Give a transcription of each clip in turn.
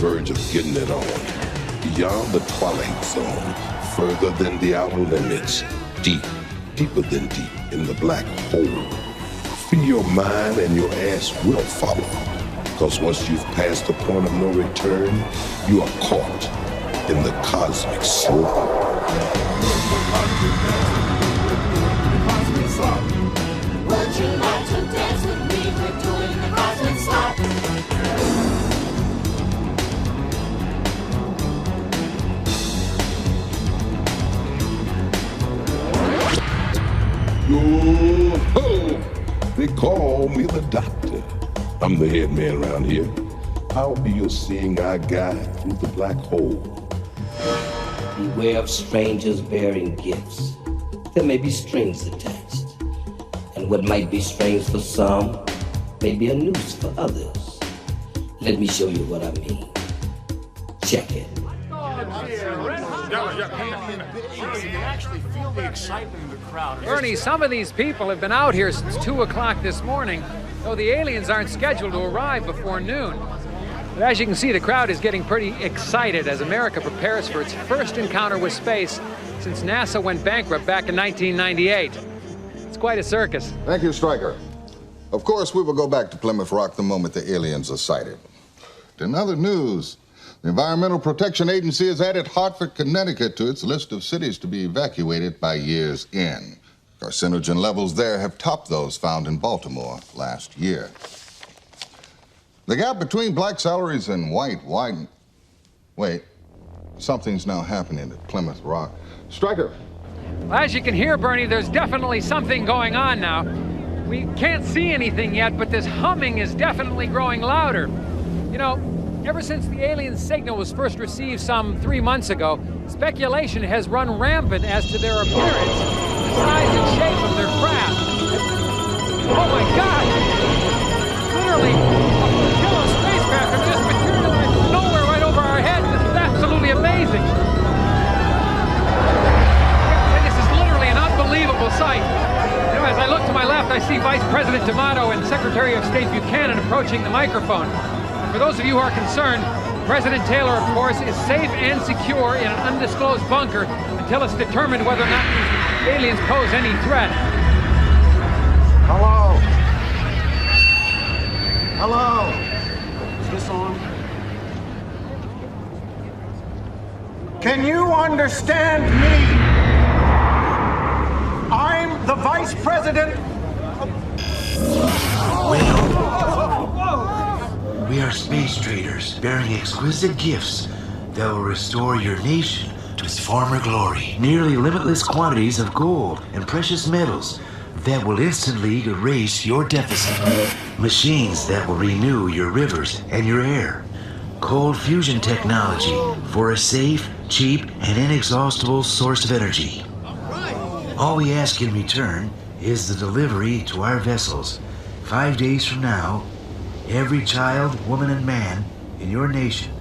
verge of getting it on. Beyond the twilight zone, further than the outer limits, deeper than deep in the black hole. Free your mind and your ass will follow. Because once you've passed the point of no return, you are caught in the cosmic slop. Would you like to dance with me? We're doing the cosmic slop. Yo-ho! They call me the doctor. I'm the head man around here. I'll be your seeing eye guide through the black hole. Beware of strangers bearing gifts. There may be strings attached. And what might be strange for some may be a noose for others. Let me show you what I mean. Check it. Bernie, some of these people have been out here since 2 o'clock this morning, though the aliens aren't scheduled to arrive before noon. But as you can see, the crowd is getting pretty excited as America prepares for its first encounter with space since NASA went bankrupt back in 1998. It's quite a circus. Thank you, Stryker. Of course, we will go back to Plymouth Rock the moment the aliens are sighted. In other news, the Environmental Protection Agency has added Hartford, Connecticut to its list of cities to be evacuated by year's end. Carcinogen levels there have topped those found in Baltimore last year. The gap between black salaries and white widened. Wait, something's now happening at Plymouth Rock. Stryker. Well, as you can hear, Bernie, there's definitely something going on now. We can't see anything yet, but this humming is definitely growing louder. You know, ever since the alien signal was first received some 3 months ago, speculation has run rampant as to their appearance, the size and shape of their craft. Oh my God! Literally, a flotilla of spacecraft have just materialized from nowhere right over our heads. This is absolutely amazing. This is literally an unbelievable sight. You know, as I look to my left, I see Vice President D'Amato and Secretary of State Buchanan approaching the microphone. For those of you who are concerned, President Taylor, of course, is safe and secure in an undisclosed bunker until it's determined whether or not these aliens pose any threat. Hello? Hello? Is this on? Can you understand me? I'm the Vice President. We are space traders bearing exquisite gifts that will restore your nation to its former glory. Nearly limitless quantities of gold and precious metals that will instantly erase your deficit. Machines that will renew your rivers and your air. Cold fusion technology for a safe, cheap, and inexhaustible source of energy. All we ask in return is the delivery to our vessels 5 days from now. Every child, woman, and man in your nation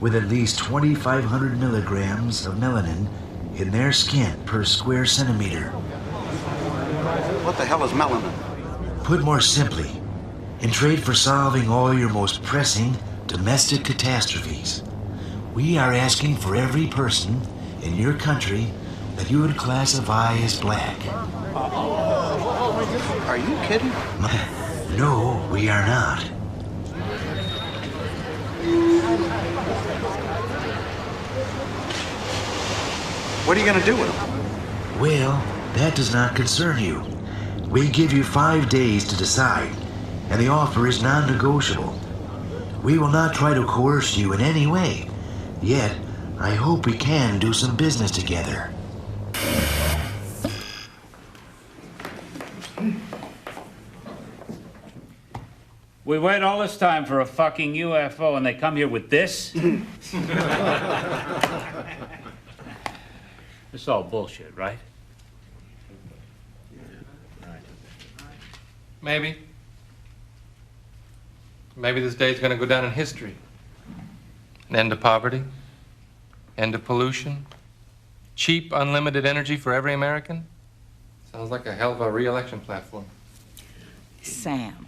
with at least 2,500 milligrams of melanin in their skin per square centimeter. What the hell is melanin? Put more simply, in trade for solving all your most pressing domestic catastrophes, we are asking for every person in your country that you would classify as black. Are you kidding? No, we are not. What are you going to do with them? Well, that does not concern you. We give you 5 days to decide, and the offer is non-negotiable. We will not try to coerce you in any way. Yet, I hope we can do some business together. We wait all this time for a fucking UFO and they come here with this? It's all bullshit, right? Maybe. Maybe this day's gonna go down in history. An end to poverty, end to pollution, cheap, unlimited energy for every American. Sounds like a hell of a re-election platform. Sam,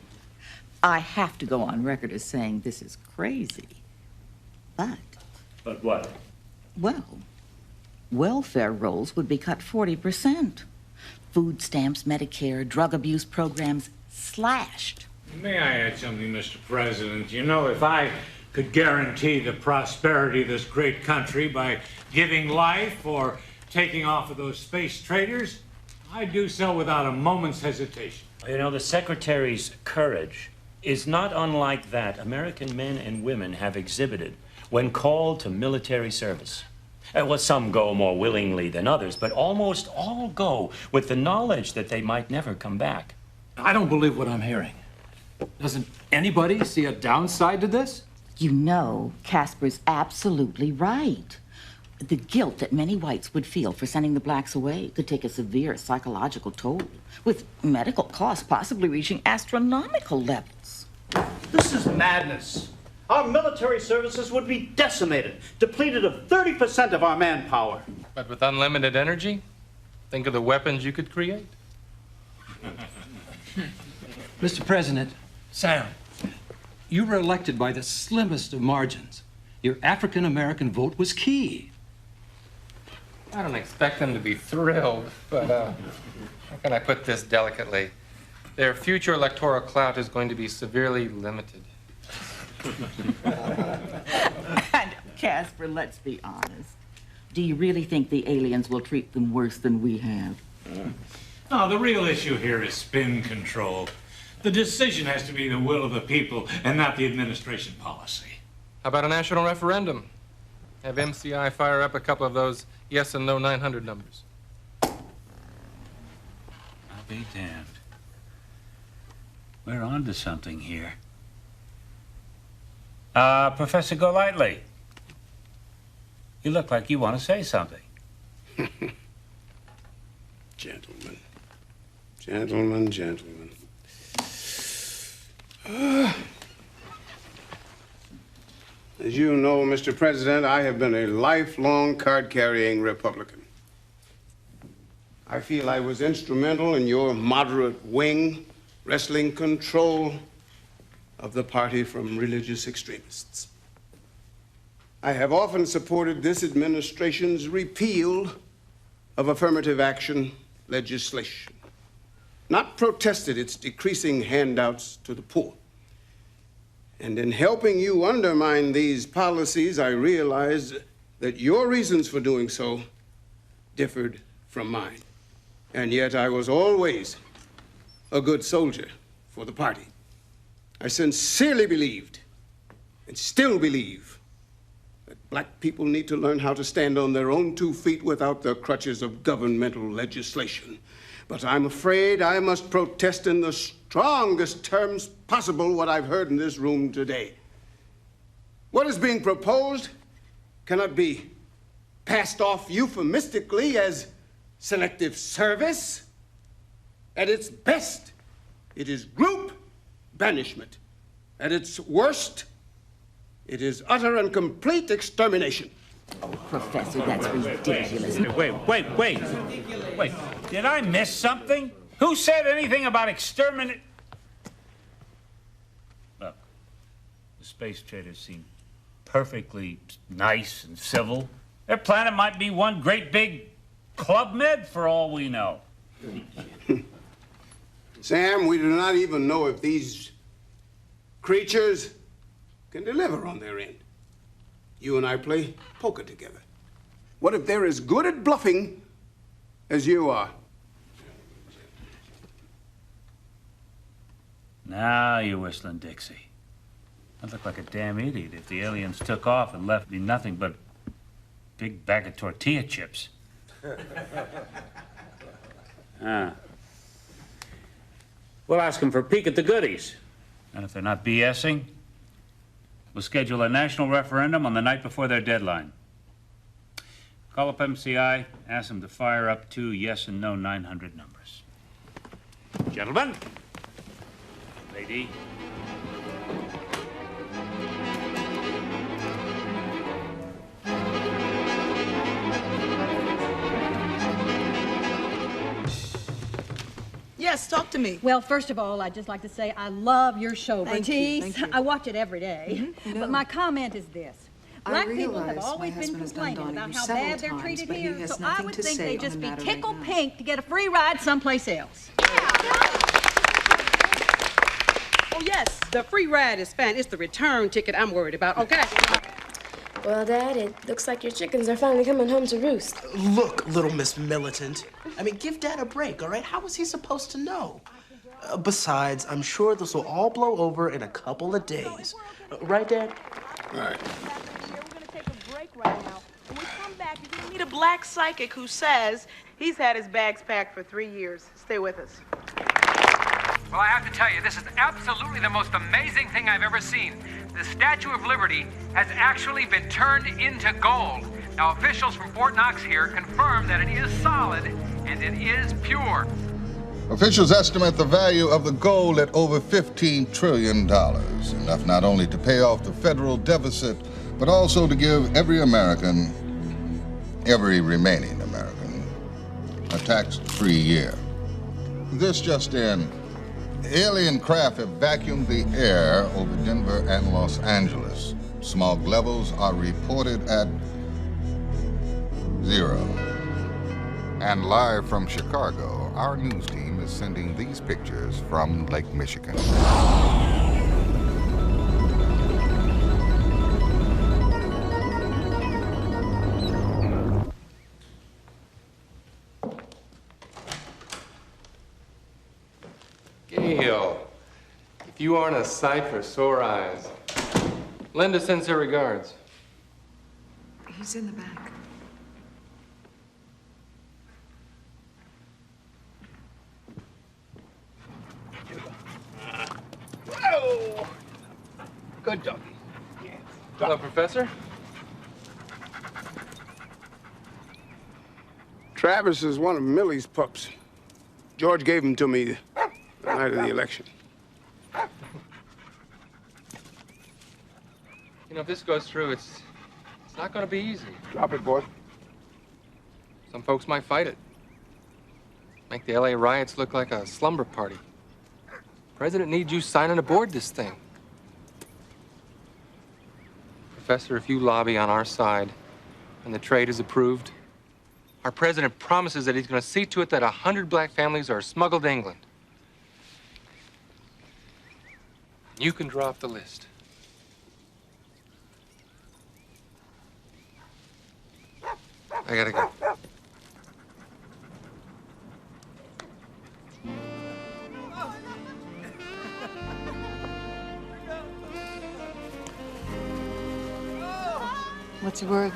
I have to go on record as saying this is crazy. But what? Well, welfare rolls would be cut 40%. Food stamps, Medicare, drug abuse programs slashed. May I add something, Mr. President? You know, if I could guarantee the prosperity of this great country by giving life or taking off of those space traders, I'd do so without a moment's hesitation. You know, the Secretary's courage is not unlike that American men and women have exhibited when called to military service. Well, some go more willingly than others, but almost all go with the knowledge that they might never come back. I don't believe what I'm hearing. Doesn't anybody see a downside to this? You know, Casper's absolutely right. The guilt that many whites would feel for sending the blacks away could take a severe psychological toll, with medical costs possibly reaching astronomical levels. This is madness. Our military services would be decimated, depleted of 30% of our manpower. But with unlimited energy, think of the weapons you could create. Mr. President, Sam, you were elected by the slimmest of margins. Your African-American vote was key. I don't expect them to be thrilled, but how can I put this delicately? Their future electoral clout is going to be severely limited. And Casper, let's be honest. Do you really think the aliens will treat them worse than we have? No, the real issue here is spin control. The decision has to be the will of the people and not the administration policy. How about a national referendum? Have MCI fire up a couple of those yes and no 900 numbers. I'll be damned. We're on to something here. Professor Golightly, you look like you want to say something. Gentlemen. Gentlemen, gentlemen. As you know, Mr. President, I have been a lifelong card-carrying Republican. I feel I was instrumental in your moderate wing wresting control of the party from religious extremists. I have often supported this administration's repeal of affirmative action legislation, not protested its decreasing handouts to the poor. And in helping you undermine these policies, I realized that your reasons for doing so differed from mine. And yet I was always a good soldier for the party. I sincerely believed, and still believe, that black people need to learn how to stand on their own 2 feet without the crutches of governmental legislation. But I'm afraid I must protest in the strongest terms possible what I've heard in this room today. What is being proposed cannot be passed off euphemistically as selective service. At its best, it is group banishment. At its worst, it is utter and complete extermination. Oh, Professor, that's ridiculous. Wait. Did I miss something? Who said anything about exterminate? Look, the space traders seem perfectly nice and civil. Their planet might be one great big Club Med for all we know. Sam, we do not even know if these creatures can deliver on their end. You and I play poker together. What if they're as good at bluffing as you are? Now you're whistling Dixie. I'd look like a damn idiot if the aliens took off and left me nothing but a big bag of tortilla chips. We'll ask them for a peek at the goodies. And if they're not BSing, we'll schedule a national referendum on the night before their deadline. Call up MCI, ask them to fire up 2 yes and no 900 numbers. Gentlemen, lady. Yes, talk to me. Well, first of all, I'd just like to say I love your show, Thank you, Bertice. thank you. I watch it every day. But my comment is this. Black people have always been complaining about how bad they're treated here, so I would think they'd just be tickled pink to get a free ride someplace else. Oh, yes, the free ride is fine. It's the return ticket I'm worried about, okay? Well, Dad, it looks like your chickens are finally coming home to roost. Look, little Miss Militant. I mean, give Dad a break, all right? How was he supposed to know? Besides, I'm sure this will all blow over in a couple of days. Right, Dad? Right. We're gonna take a break right now. When we come back, you're gonna meet a black psychic who says he's had his bags packed for 3 years. Stay with us. Well, I have to tell you, this is absolutely the most amazing thing I've ever seen. The Statue of Liberty has actually been turned into gold. Now, officials from Fort Knox here confirm that it is solid and it is pure. Officials estimate the value of the gold at over $15 trillion, enough not only to pay off the federal deficit, but also to give every American, every remaining American, a tax-free year. This just in. Alien craft have vacuumed the air over Denver and Los Angeles. Smog levels are reported at 0. And live from Chicago, our news team is sending these pictures from Lake Michigan. Gail, if you aren't a sight for sore eyes, Linda sends her regards. He's in the back. Whoa! Good doggy. Yeah. Hello, Professor. Travis is one of Millie's pups. George gave him to me the night of the election. You know, if this goes through, it's not going to be easy. Drop it, boy. Some folks might fight it. Make the LA riots look like a slumber party. President needs you signing aboard this thing. Professor, if you lobby on our side and the trade is approved, our president promises that he's going to see to it that 100 black families are smuggled to England. You can draw off the list. I gotta go. What's the word?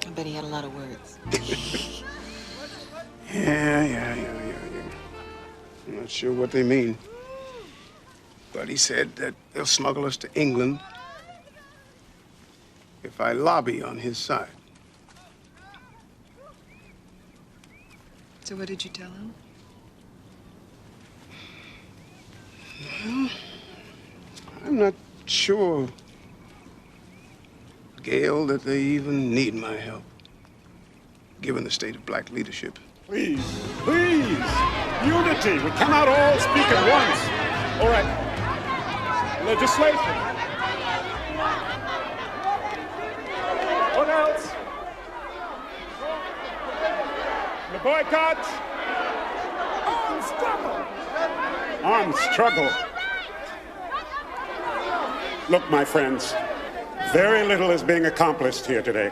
I bet he had a lot of words. Yeah. I'm not sure what they mean. But he said that they'll smuggle us to England if I lobby on his side. So what did you tell him? Well, I'm not sure, Gail, that they even need my help, given the state of black leadership. Please, unity. We cannot all speak at once. All right. Legislation. What else? The boycott. Armed struggle. Look, my friends, very little is being accomplished here today.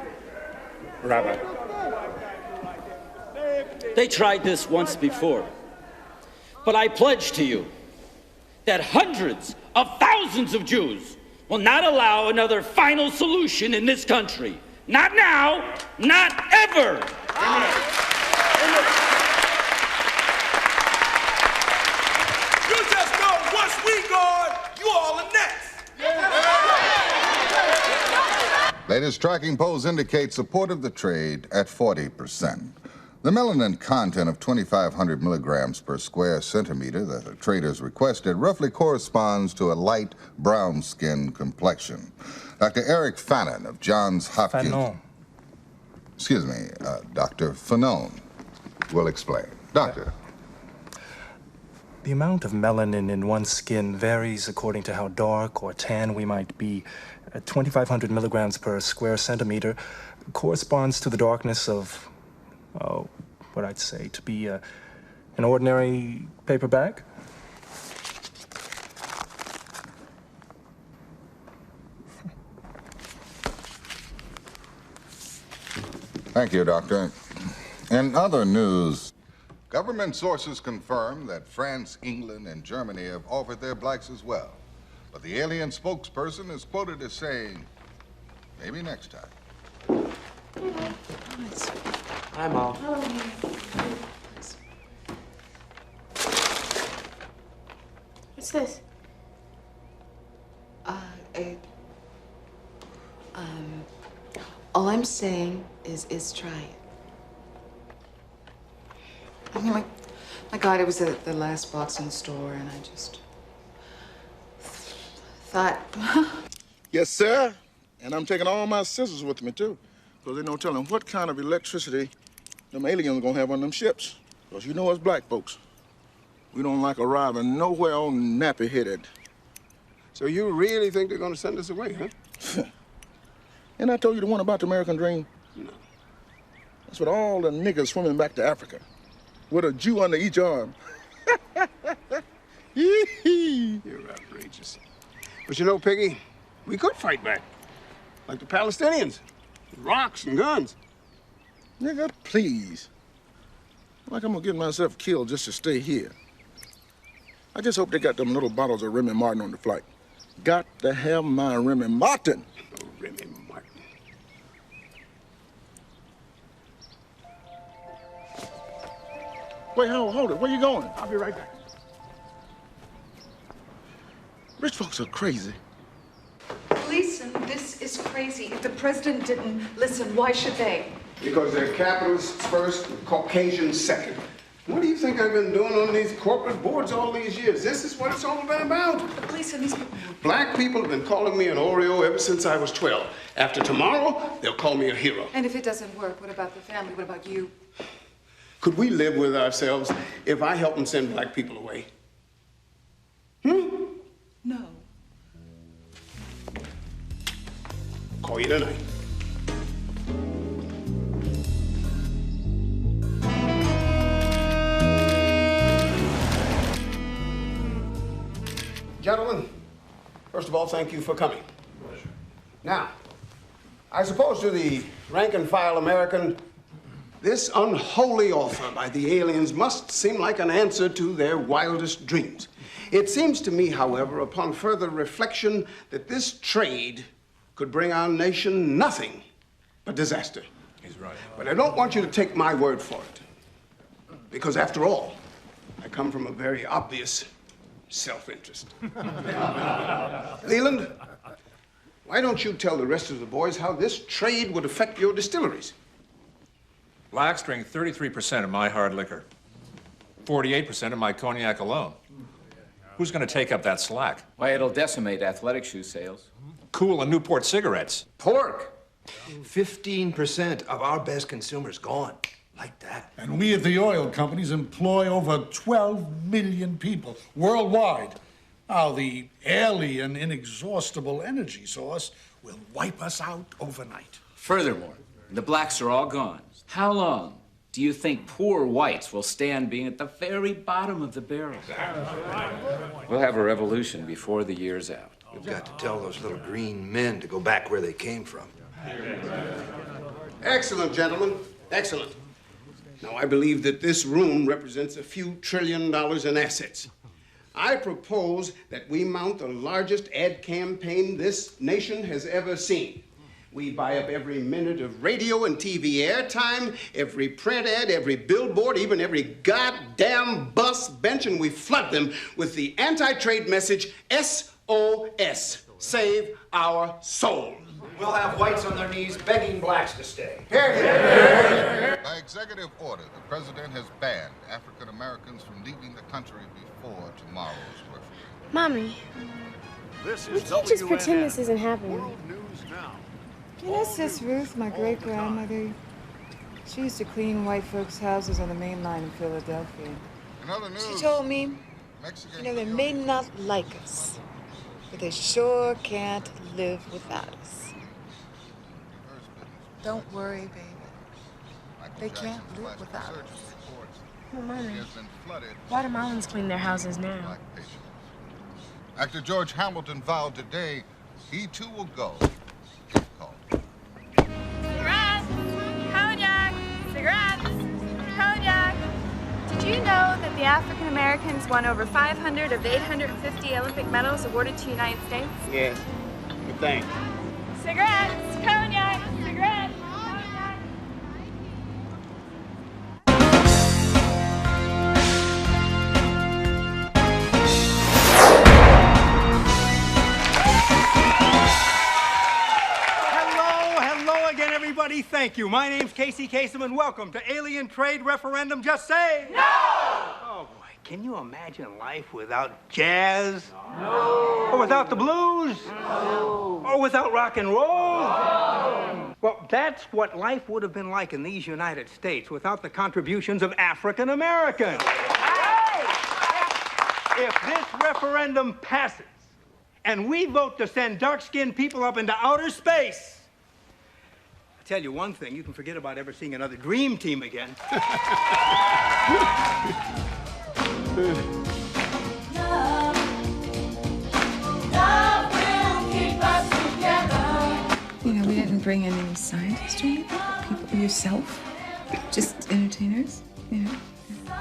Rabbi. They tried this once before. But I pledge to you that hundreds of thousands of Jews will not allow another final solution in this country. Not now, not ever. You just know once we gone, you all are next. Latest tracking polls indicate support of the trade at 40%. The melanin content of 2,500 milligrams per square centimeter that the traders requested roughly corresponds to a light brown skin complexion. Dr. Eric Fannon of Johns Hopkins... Fanon. Excuse me, Dr. Fanon will explain. Doctor. The amount of melanin in one's skin varies according to how dark or tan we might be. at 2,500 milligrams per square centimeter corresponds to the darkness of, oh, what I'd say to be an ordinary paper bag. Thank you, Doctor. In other news, government sources confirm that France, England, and Germany have offered their blacks as well. But the alien spokesperson is quoted as saying, maybe next time. Hi, Mom. What's this? All I'm saying is try it. I mean, my God, it was the last box in the store, and I just thought. Yes, sir. And I'm taking all my scissors with me, too. Because there's no telling what kind of electricity them aliens are going to have on them ships. Because you know us black folks, we don't like arriving nowhere on nappy-headed. So you really think they're going to send us away, huh? And I told you the one about the American dream? No. That's what all the niggas swimming back to Africa with a Jew under each arm. You're outrageous. But you know, Piggy, we could fight back. Like the Palestinians. Rocks and guns. Nigga, please. Like I'm gonna get myself killed just to stay here. I just hope they got them little bottles of Remy Martin on the flight. Got to have my Remy Martin. Oh, Remy Martin. Wait, hold it. Where you going? I'll be right back. Rich folks are crazy. Listen, this is crazy. If the president didn't listen, why should they? Because they're capitalists first and Caucasians second. What do you think I've been doing on these corporate boards all these years? This is what it's all been about. But listen, these people... Black people have been calling me an Oreo ever since I was 12. After tomorrow, they'll call me a hero. And if it doesn't work, what about the family? What about you? Could we live with ourselves if I help them send black people away? No. Call you tonight. Gentlemen, first of all, thank you for coming. Pleasure. Now, I suppose to the rank and file American, this unholy offer by the aliens must seem like an answer to their wildest dreams. It seems to me, however, upon further reflection, that this trade could bring our nation nothing but disaster. He's right. But I don't want you to take my word for it. Because after all, I come from a very obvious self-interest. Leland, why don't you tell the rest of the boys how this trade would affect your distilleries? Blacks drink 33% of my hard liquor, 48% of my cognac alone. Who's going to take up that slack? Why, it'll decimate athletic shoe sales. Cool and Newport cigarettes. Pork! 15% of our best consumers gone. Like that. And we at the oil companies employ over 12 million people worldwide. Now, the alien, inexhaustible energy source will wipe us out overnight. Furthermore, the blacks are all gone. How long do you think poor whites will stand being at the very bottom of the barrel? We'll have a revolution before the year's out. You've got to tell those little green men to go back where they came from. Excellent, gentlemen. Excellent. Now, I believe that this room represents a few $1 trillion in assets. I propose that we mount the largest ad campaign this nation has ever seen. We buy up every minute of radio and TV airtime, every print ad, every billboard, even every goddamn bus bench, and we flood them with the anti-trade message, SOS, save our soul. We'll have whites on their knees begging blacks to stay. By executive order, the president has banned African Americans from leaving the country before tomorrow's referendum. Mommy, would you just pretend this isn't happening? You know, Sis Ruth, my great-grandmother, she used to clean white folks' houses on the main line in Philadelphia. In other news, She told me, Mexican you know, they may not like us, but they sure can't live without us. Don't worry, baby. They can't live without us. Well, Mommy, why do Marlins clean their houses now? Actor George Hamilton vowed today he too will go. Cigarettes! Cognac! Cigarettes! Cognac! Did you know that the African Americans won over 500 of the 850 Olympic medals awarded to the United States? Yes. Good thing. Cigarettes! Cognac! Cigarettes! Hello again, everybody. Thank you. My name's Casey Kasem, and welcome to Alien Trade Referendum. Just say no! Oh, boy. Can you imagine life without jazz? No. Or without the blues? No. Or without rock and roll? No. Well, that's what life would have been like in these United States without the contributions of African Americans. If this referendum passes and we vote to send dark-skinned people up into outer space, I'll tell you one thing, you can forget about ever seeing another dream team again. You know, we didn't bring in any scientists or anything. People, yourself, just entertainers. You know.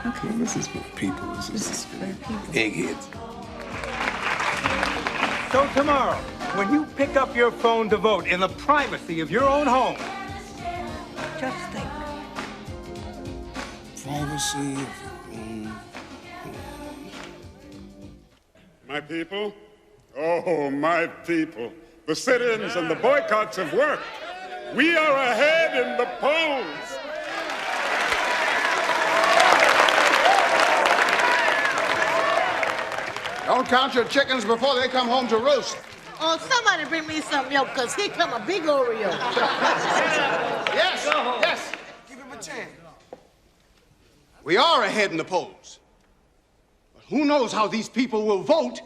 Okay. Well, this is for people. This is for people. Eggheads. So tomorrow, when you pick up your phone to vote in the privacy of your own home, just think. Privacy of your own home. My people, oh, my people, the sit-ins and the boycotts have worked. We are ahead in the polls. Don't count your chickens before they come home to roost. Oh, somebody bring me some milk, because here come a big Oreo. Yes, yes. Give him a chance. We are ahead in the polls. But who knows how these people will vote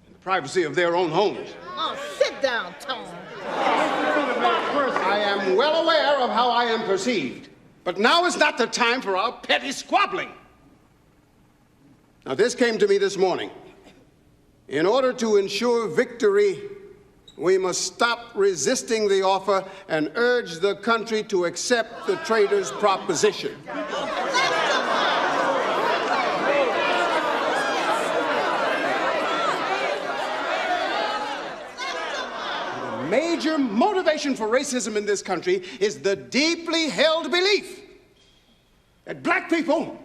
in the privacy of their own homes. Oh, sit down, Tom. I am well aware of how I am perceived, but now is not the time for our petty squabbling. Now, this came to me this morning. In order to ensure victory, we must stop resisting the offer and urge the country to accept the traitors' proposition. The major motivation for racism in this country is the deeply held belief that black people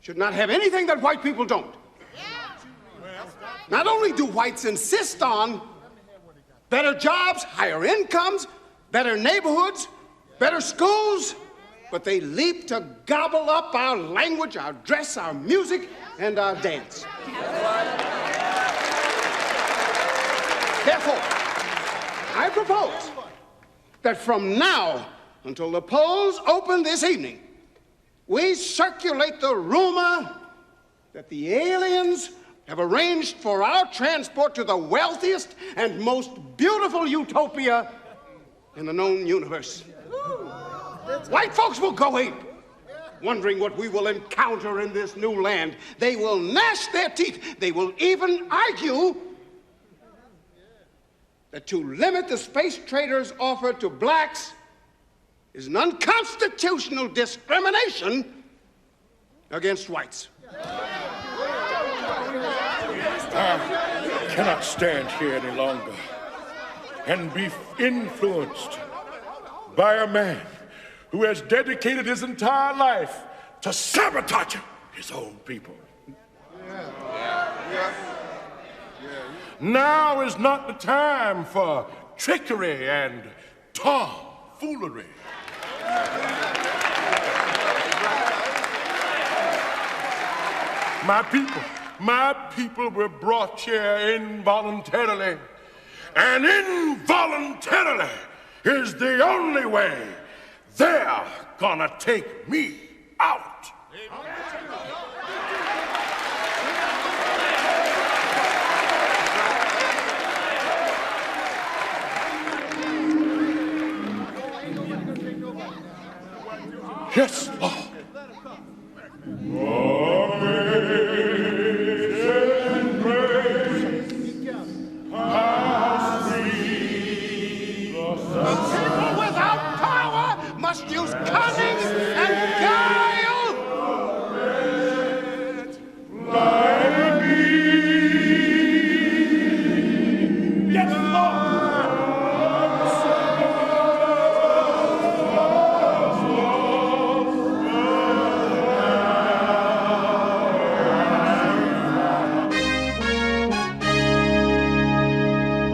should not have anything that white people don't. Not only do whites insist on better jobs, higher incomes, better neighborhoods, better schools, but they leap to gobble up our language, our dress, our music, and our dance. Therefore, I propose that from now until the polls open this evening, we circulate the rumor that the aliens have arranged for our transport to the wealthiest and most beautiful utopia in the known universe. White folks will go ape, wondering what we will encounter in this new land. They will gnash their teeth. They will even argue that to limit the space traders' offer to blacks is an unconstitutional discrimination against whites. I cannot stand here any longer and be influenced by a man who has dedicated his entire life to sabotaging his own people. Now is not the time for trickery and tomfoolery. My people were brought here involuntarily, and involuntarily is the only way they're gonna take me out. Yes, Lord. People without power must use cunning and guile. Yes,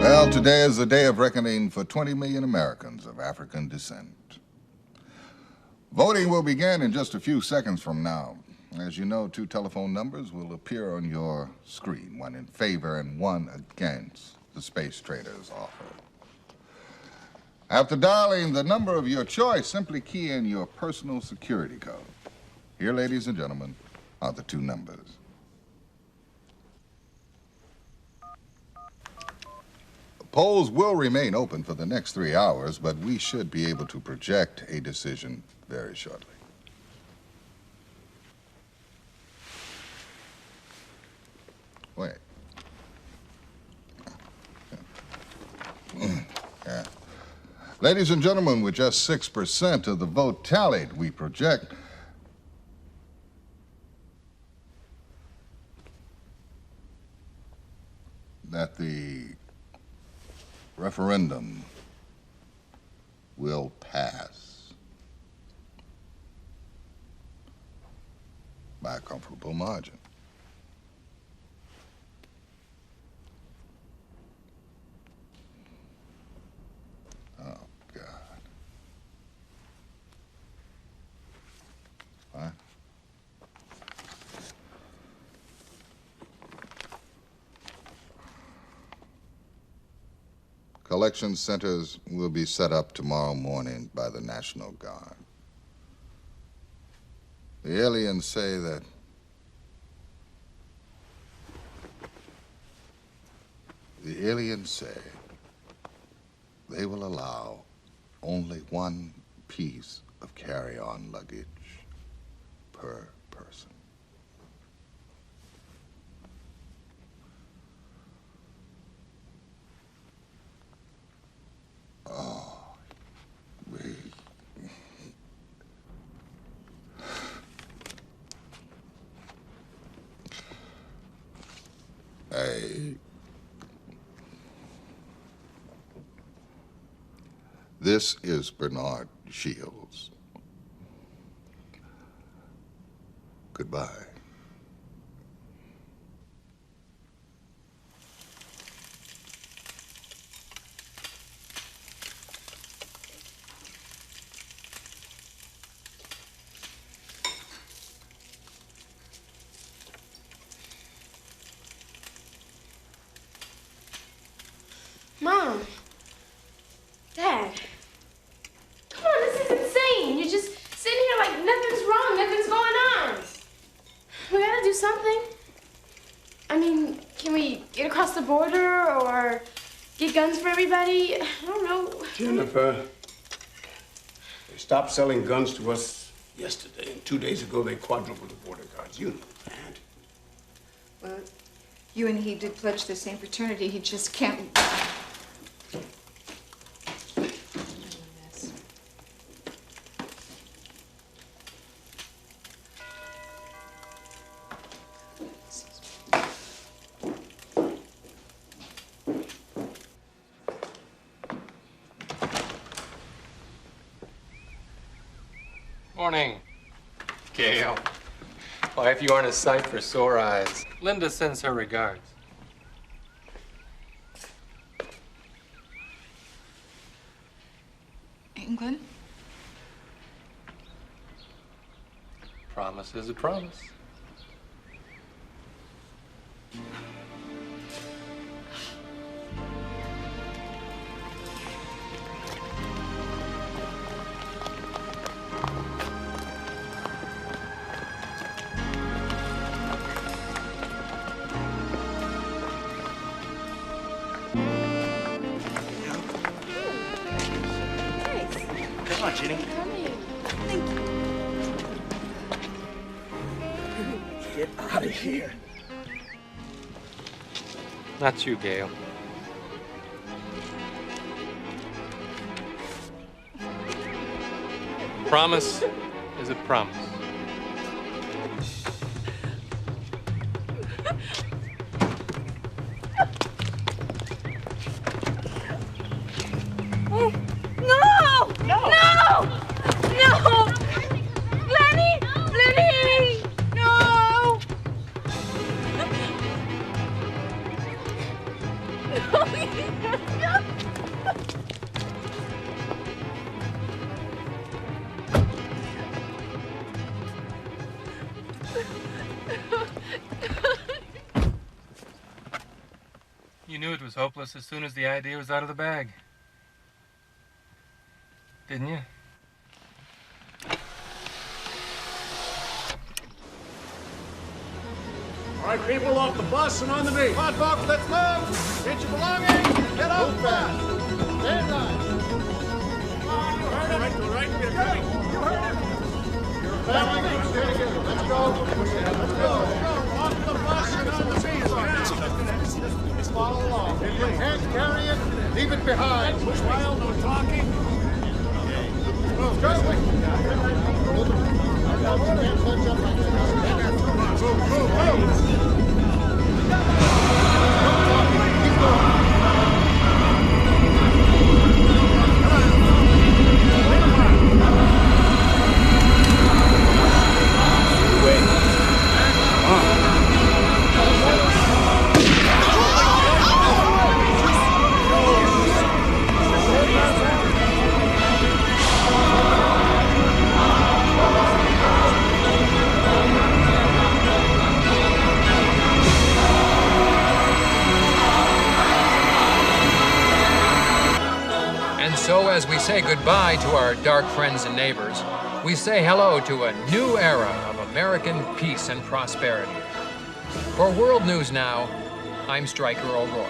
Well, today is the day of reckoning for 20 million Americans of African descent. Voting will begin in just a few seconds from now. As you know, 2 telephone numbers will appear on your screen, one in favor and one against the space trader's offer. After dialing the number of your choice, simply key in your personal security code. Here, ladies and gentlemen, are the 2 numbers. Polls will remain open for the next 3 hours, but we should be able to project a decision very shortly. Wait. Yeah. Ladies and gentlemen, with just 6% of the vote tallied, we project that the referendum will pass by a comfortable margin. Oh, God. What? Collection centers will be set up tomorrow morning by the National Guard. The aliens say that they will allow only 1 piece of carry-on luggage per person. Oh, This is Bernard Shields. Goodbye. Mom. Dad. Come on, this is insane. You're just sitting here like nothing's wrong, nothing's going on. We gotta do something. I mean, can we get across the border or get guns for everybody? I don't know. Jennifer, they stopped selling guns to us yesterday, and 2 days ago they quadrupled the border guards. You know that. Well, you and he did pledge the same fraternity. He just can't. Morning, Gail. Wife, you aren't a sight for sore eyes. Linda sends her regards. England? Promise is a promise. Come on, Ginny. Come here. Thank you. get out of here. Not you, Gail. Promise is a promise. No! No! No! Lenny! Lenny! No! You knew it was hopeless as soon as the idea was out of the bag. Didn't you? All right, people, off the bus and on the knee. Come on, folks, let's move. Get your belongings. Get off the bus. Stand on. Come on, you heard him. All right, we're coming. You heard him. Your family, stay together. Let's go. Let's go. Off the bus and on the knee. Just follow along. If you can't carry it, leave it behind. Push wild, no talking. Move, go. So as we say goodbye to our dark friends and neighbors, we say hello to a new era of American peace and prosperity. For World News Now, I'm Stryker O'Rourke.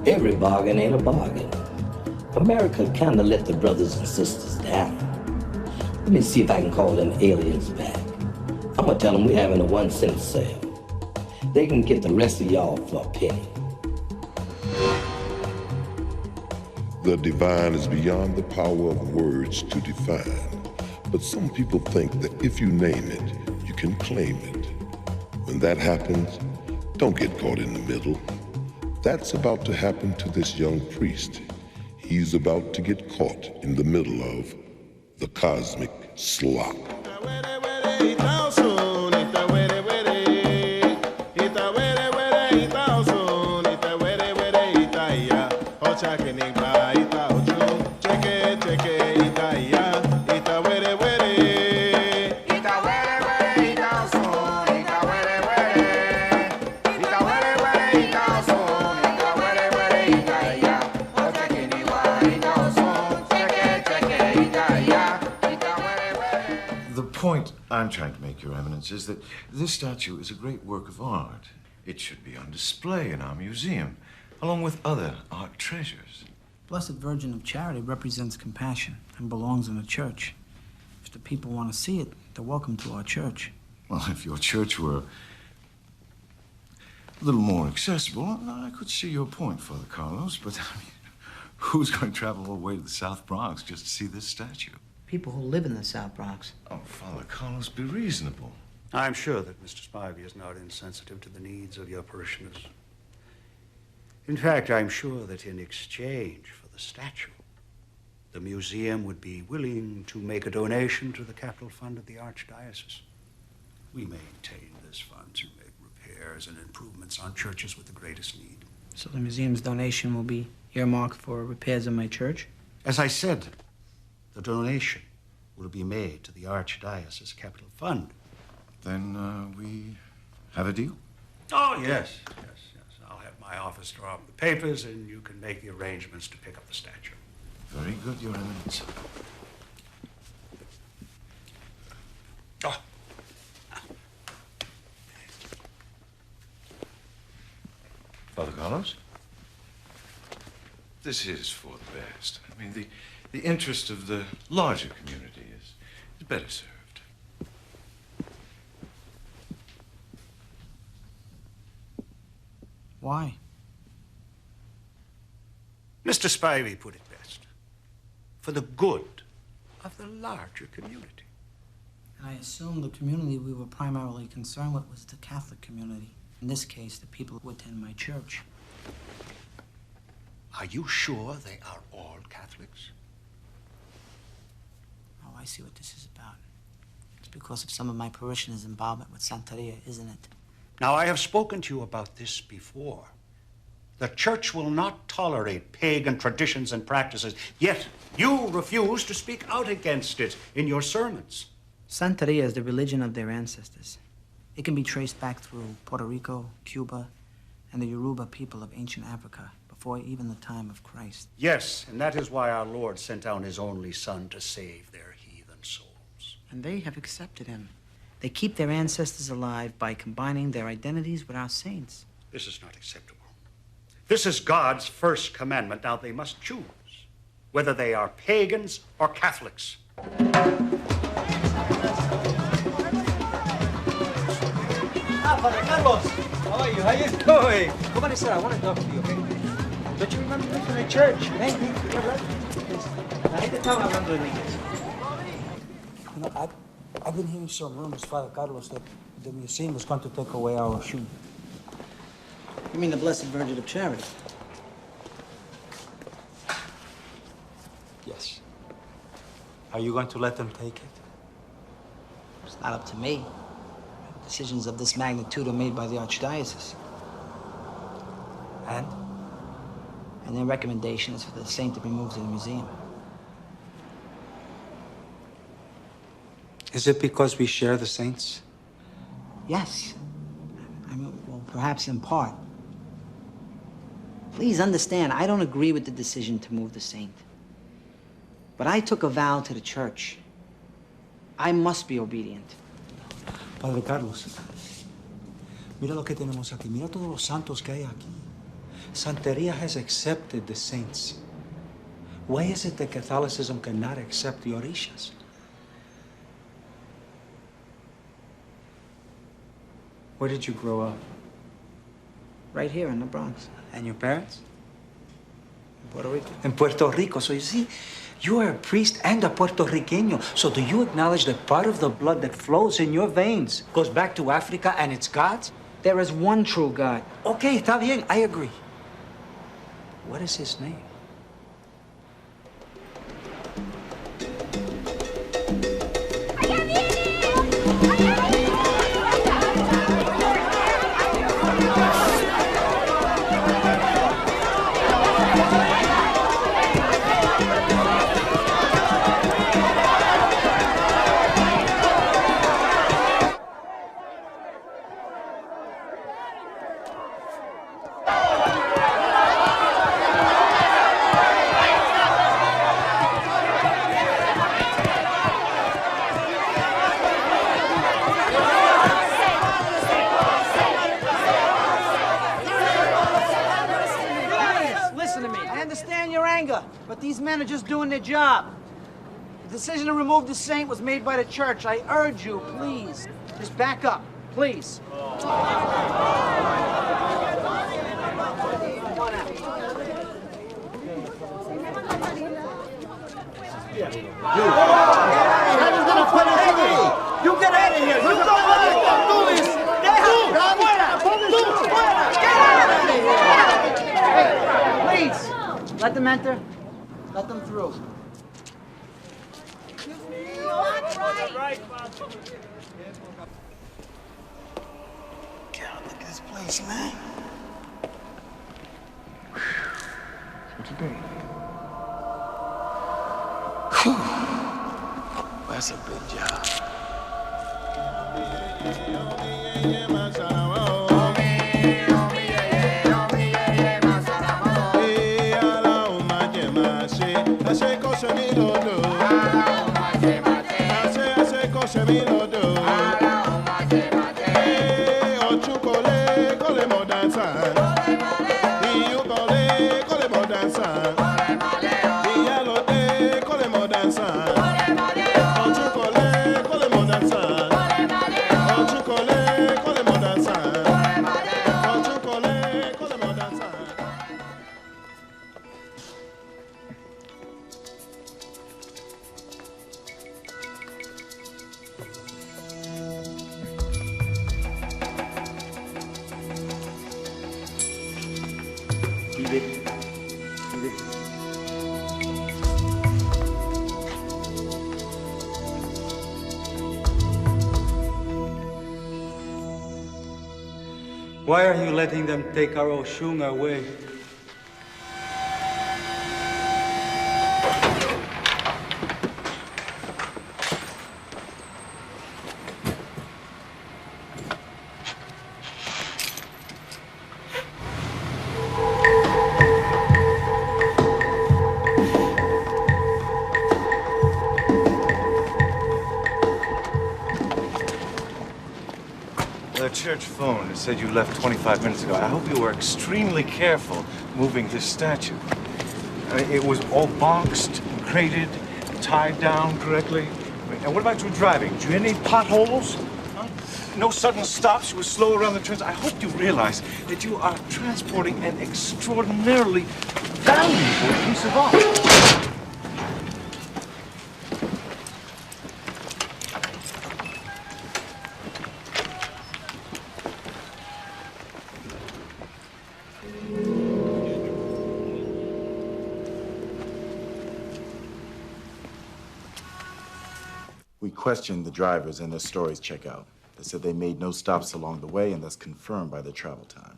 Every bargain ain't a bargain. America kind of let the brothers and sisters down. Let me see if I can call them aliens back. I'm gonna tell them we're having a 1-cent sale. They can get the rest of y'all for a penny. The divine is beyond the power of words to define. But some people think that if you name it, you can claim it. When that happens, don't get caught in the middle. That's about to happen to this young priest. He's about to get caught in the middle of the cosmic slop. I'm trying to make, Your Eminence, is that this statue is a great work of art. It should be on display in our museum, along with other art treasures. Blessed Virgin of Charity represents compassion and belongs in a church. If the people want to see it, they're welcome to our church. Well, if your church were a little more accessible, I could see your point, Father Carlos, but I mean, who's going to travel all the way to the South Bronx just to see this statue? People who live in the South Bronx. Oh, Father Carlos, be reasonable. I'm sure that Mr. Spivey is not insensitive to the needs of your parishioners. In fact, I'm sure that in exchange for the statue, the museum would be willing to make a donation to the capital fund of the Archdiocese. We maintain this fund to make repairs and improvements on churches with the greatest need. So the museum's donation will be earmarked for repairs in my church? As I said, the donation will be made to the Archdiocese Capital Fund. Then we have a deal? Oh, yes. I'll have my office draw up the papers, and you can make the arrangements to pick up the statue. Very good, Your Eminence. Father Carlos? This is for the best. I mean, the interest of the larger community is better served. Why? Mr. Spivey put it best. For the good of the larger community. And I assume the community we were primarily concerned with was the Catholic community. In this case, the people who attend my church. Are you sure they are all Catholics? Oh, I see what this is about. It's because of some of my parishioners' involvement with Santeria, isn't it? Now, I have spoken to you about this before. The church will not tolerate pagan traditions and practices, yet you refuse to speak out against it in your sermons. Santeria is the religion of their ancestors. It can be traced back through Puerto Rico, Cuba, and the Yoruba people of ancient Africa, before even the time of Christ. Yes, and that is why our Lord sent down his only Son to save their heathen souls. And they have accepted him. They keep their ancestors alive by combining their identities with our saints. This is not acceptable. This is God's first commandment. Now they must choose whether they are pagans or Catholics. Father Carlos, how are you? How you doing? Come on inside. I want to talk to you, okay? Don't you remember me from the church? Hey, you're right. I hate to tell my brother English. You know, I've been hearing some rumors, Father Carlos, that the museum was going to take away our shoe. You mean the Blessed Virgin of Charity? Yes. Are you going to let them take it? It's not up to me. Decisions of this magnitude are made by the Archdiocese. And? And their recommendation is for the saint to be moved to the museum. Is it because we share the saints? Yes. I mean, well, perhaps in part. Please understand, I don't agree with the decision to move the saint. But I took a vow to the church. I must be obedient. Padre Carlos, mira lo que tenemos aquí. Mira todos los santos que hay aquí. Santeria has accepted the saints. Why is it that Catholicism cannot accept the Orishas? Where did you grow up? Right here in the Bronx. And your parents? In Puerto Rico. In Puerto Rico. So you see, you are a priest and a Puerto Riqueño. So do you acknowledge that part of the blood that flows in your veins goes back to Africa and its gods? There is one true God. Okay, está bien, I agree. What is his name? But these men are just doing their job. The decision to remove the saint was made by the church. I urge you, please, just back up, please. You get out of here! You go back! Luis! Get out of here! Please, let them enter. Let them through. God, look at this place, man. What you think? That's a big job. Ochu kole kole mo dancer. Why are you letting them take our Oshunga away? The church phone it said you left 25 minutes ago. I hope you were extremely careful moving this statue. I mean, it was all boxed, crated, tied down correctly. And what about you driving? Did you hit any potholes? Huh? No sudden stops? You were slow around the turns? I hope you realize that you are transporting an extraordinarily valuable piece of art. We questioned the drivers and their stories check out. They said they made no stops along the way, and that's confirmed by their travel time.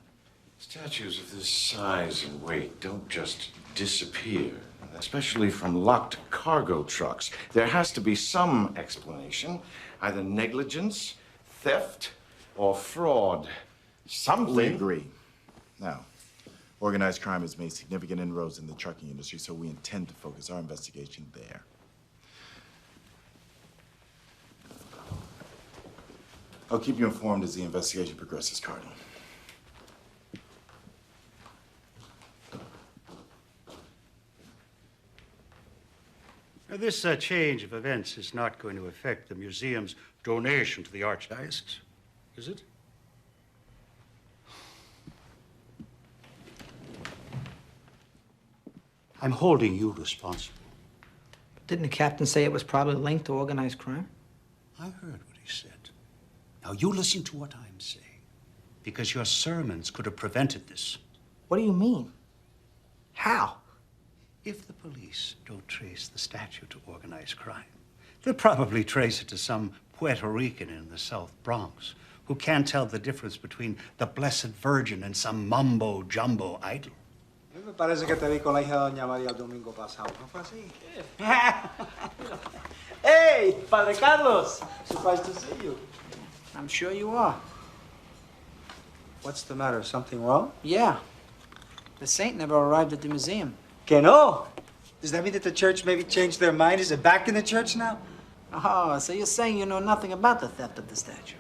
Statues of this size and weight don't just disappear, especially from locked cargo trucks. There has to be some explanation, either negligence, theft, or fraud. Something. We agree. Now, organized crime has made significant inroads in the trucking industry, so we intend to focus our investigation there. I'll keep you informed as the investigation progresses, Cardinal. Now, this change of events is not going to affect the museum's donation to the Archdiocese, is it? I'm holding you responsible. Didn't the captain say it was probably linked to organized crime? I heard what he said. Now, you listen to what I'm saying, because your sermons could have prevented this. What do you mean? How? If the police don't trace the statue to organized crime, they'll probably trace it to some Puerto Rican in the South Bronx who can't tell the difference between the Blessed Virgin and some mumbo-jumbo idol. Me parece que te vi con la hija de Doña María el domingo pasado. ¿No fue así? Hey, Padre Carlos! Surprised to see you. I'm sure you are. What's the matter? Something wrong? Yeah. The saint never arrived at the museum. Que no? Does that mean that the church maybe changed their mind? Is it back in the church now? Oh, so you're saying you know nothing about the theft of the statue?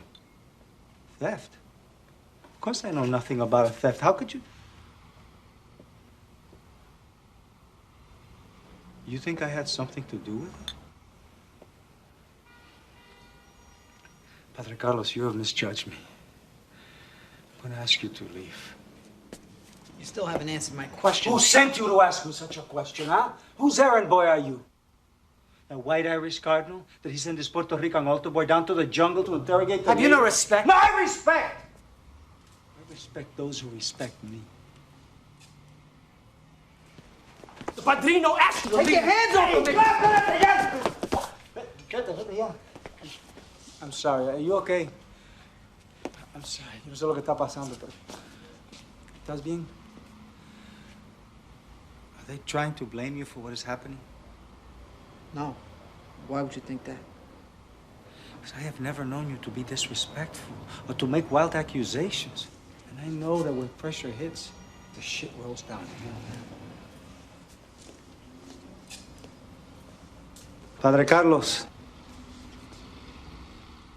Theft? Of course I know nothing about a theft. How could you? You think I had something to do with it? Padre Carlos, you have misjudged me. I'm going to ask you to leave. You still haven't answered my question. Who sent you to ask me such a question, huh? Whose errand boy are you? A white Irish cardinal that he sent his Puerto Rican altar boy down to the jungle to interrogate the Have you no respect? No, I respect! I respect those who respect me. The Padrino asked you to Take leave. your hands off me! I'm sorry. Are you okay? I'm sorry. Yo no sé lo que está pasando, pero... ¿Estás bien? Are they trying to blame you for what is happening? No. Why would you think that? Because I have never known you to be disrespectful or to make wild accusations. And I know that when pressure hits, the shit rolls downhill. Padre Carlos,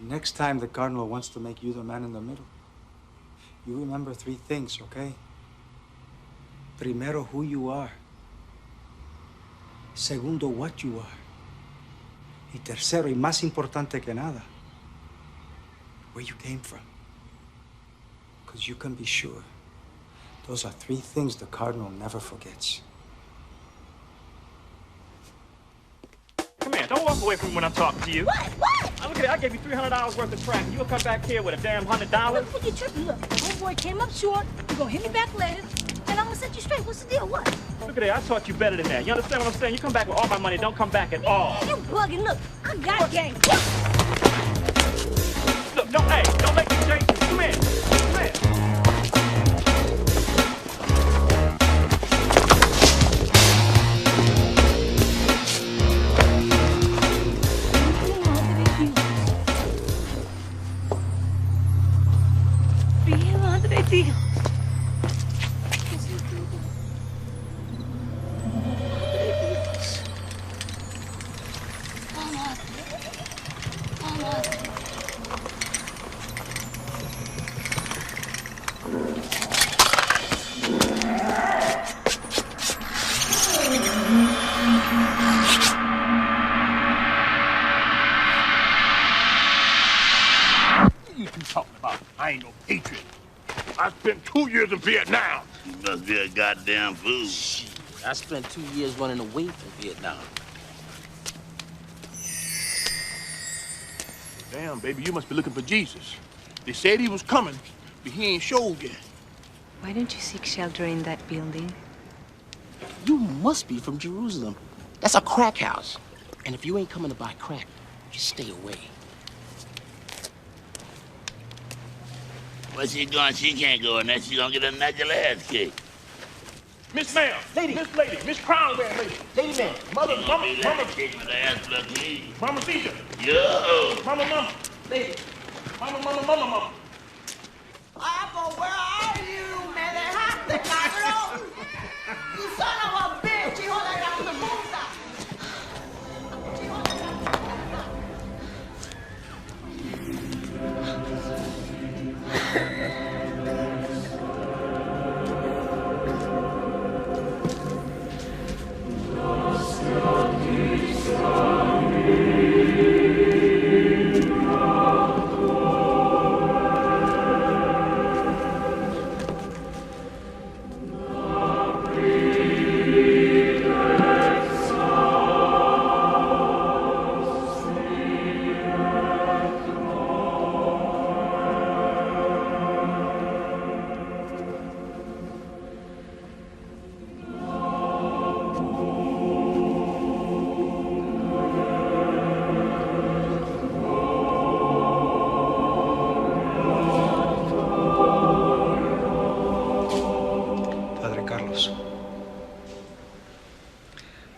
next time the Cardinal wants to make you the man in the middle, you remember three things, okay? Primero, who you are. Segundo, what you are. Y tercero, y más importante que nada, where you came from. Because you can be sure, those are three things the Cardinal never forgets. Come here, don't walk away from me when I'm talking to you. What? Look at it, I gave you $300 worth of crack. You'll come back here with a damn $100. Look, you tripping. Look, homeboy came up short. You're gonna hit me back later, and I'm gonna set you straight. What's the deal? What? Look at it, I taught you better than that. You understand what I'm saying? You come back with all my money, don't come back at all. You bugging. Look, I got game. Look, don't let me change you. Come here. you talking about? I ain't no patriot. I spent 2 years in Vietnam. You must be a goddamn fool. Shit, I spent 2 years running away from Vietnam. Damn, baby, you must be looking for Jesus. They said he was coming, but he ain't showed yet. Why don't you seek shelter in that building? You must be from Jerusalem. That's a crack house. And if you ain't coming to buy crack, just stay away. Where's she going? She can't go in there. She gonna get a knuckle ass kick. Miss Ma'am, Miss Lady, Miss Crown Wearing Lady, Lady Ma'am, Mama, Kick with the ass plug, please. Mama Caesar. Yo. Mama, Lady. Mama. Apple, where are you, Melejate, cabrón? You son of a bitch, hijo de la puta!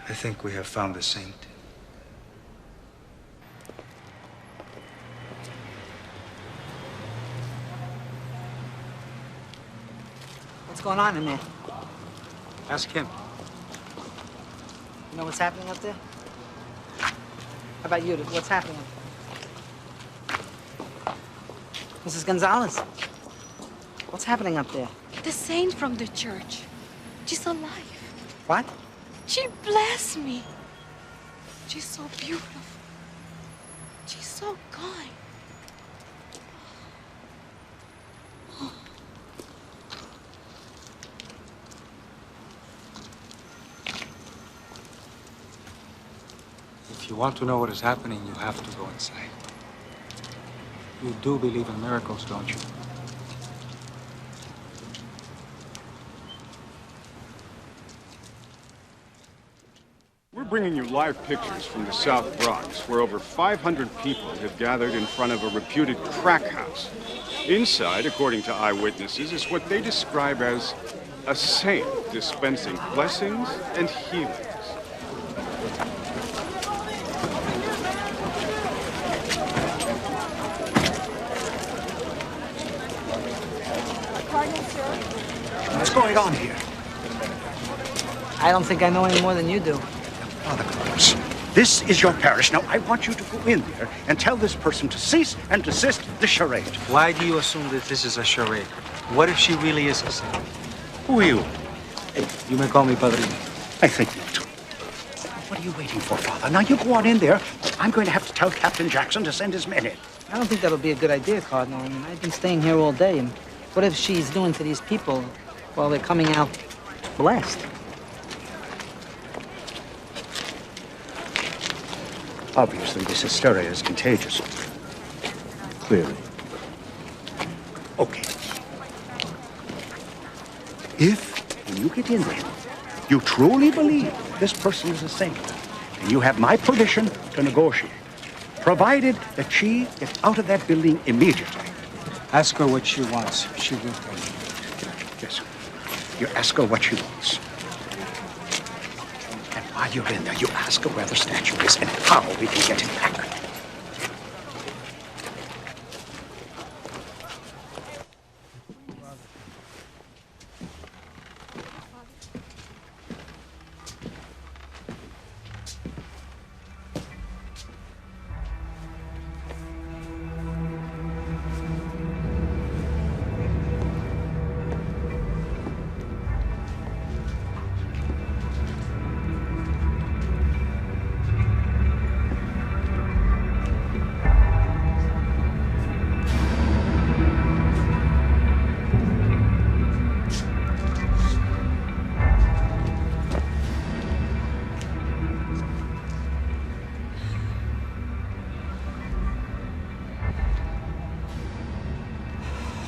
I think we have found the saint. What's going on in there? Ask him. You know what's happening up there? How about you? What's happening? Mrs. Gonzalez, what's happening up there? The saint from the church. She's alive. What? She blessed me. She's so beautiful. She's so kind. If you want to know what is happening, you have to go inside. You do believe in miracles, don't you? We're bringing you live pictures from the South Bronx, where over 500 people have gathered in front of a reputed crack house. Inside, according to eyewitnesses, is what they describe as a saint dispensing blessings and healings. What's going on here? I don't think I know any more than you do. Father Carlos, this is your parish. Now, I want you to go in there and tell this person to cease and desist the charade. Why do you assume that this is a charade? What if she really is a saint? Who are you? Hey, you may call me Padrino. I think not. What are you waiting for, Father? Now, you go on in there. I'm going to have to tell Captain Jackson to send his men in. I don't think that'll be a good idea, Cardinal. I mean, I've been staying here all day, and what if she's doing to these people while they're coming out blessed? Obviously, this hysteria is contagious. Clearly. Okay. If, when you get in there, you truly believe this person is a saint, then you have my permission to negotiate, provided that she gets out of that building immediately. Ask her what she wants. She will tell you. Yes. You ask her what she wants. And while you're in there, you ask her where the statue is and how we can get it back.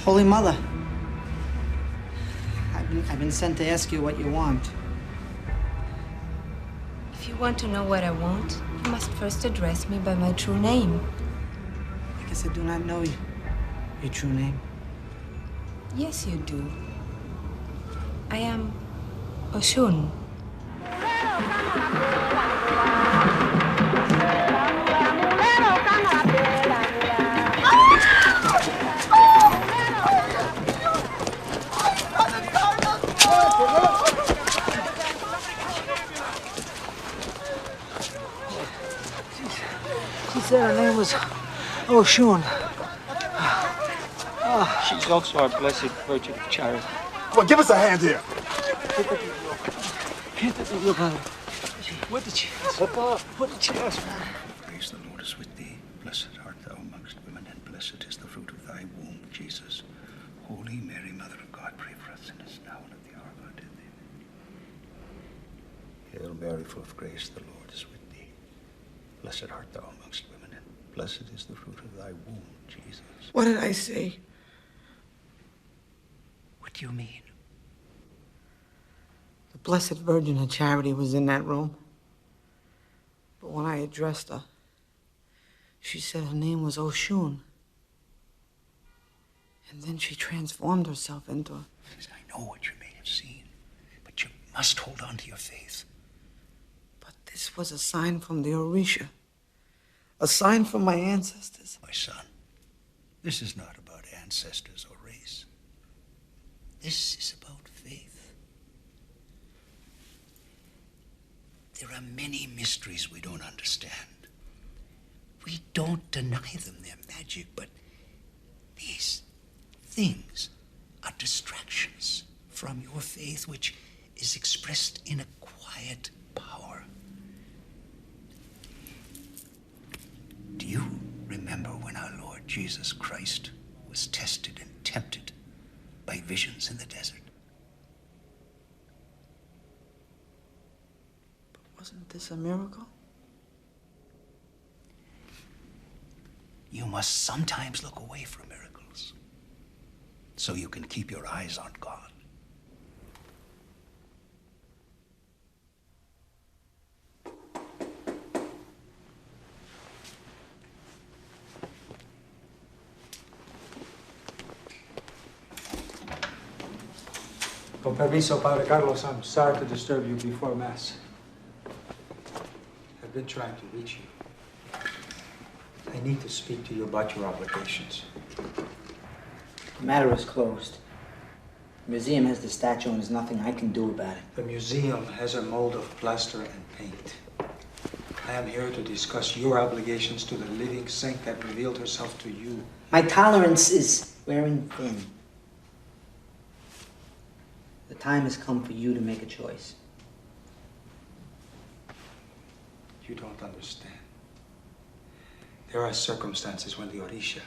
Holy Mother, I've been sent to ask you what you want. If you want to know what I want, you must first address me by my true name. I guess I do not know you. Your true name. Yes, you do. I am Oshun. She said her name was Oshun. She's also our Blessed Virgin of Charity. Come on, give us a hand here. What did she ask? What did she ask? Praise the Lord is with thee. Blessed art thou amongst women, and blessed is the fruit of thy womb, Jesus. Holy Mary, Mother of God, pray for us sinners now and at the hour of our death. Amen. Hail Mary, full of grace, the Lord is with thee. Blessed art thou amongst women, and blessed is the fruit of thy womb, Jesus. What did I say? What do you mean? The Blessed Virgin of Charity was in that room. But when I addressed her, she said her name was Oshun. And then she transformed herself into a... I know what you may have seen, but you must hold on to your faith. But this was a sign from the Orisha. A sign from my ancestors. My son, this is not about ancestors or race. This is about faith. There are many mysteries we don't understand. We don't deny them their magic, but these things are distractions from your faith, which is expressed in a quiet power. Do you remember when our Lord Jesus Christ was tested and tempted by visions in the desert? But wasn't this a miracle? You must sometimes look away from miracles so you can keep your eyes on God. Con permiso, Padre Carlos, I'm sorry to disturb you before Mass. I've been trying to reach you. I need to speak to you about your obligations. The matter is closed. The museum has the statue and there's nothing I can do about it. The museum has a mold of plaster and paint. I am here to discuss your obligations to the living saint that revealed herself to you. My tolerance is wearing thin. The time has come for you to make a choice. You don't understand. There are circumstances when the Orisha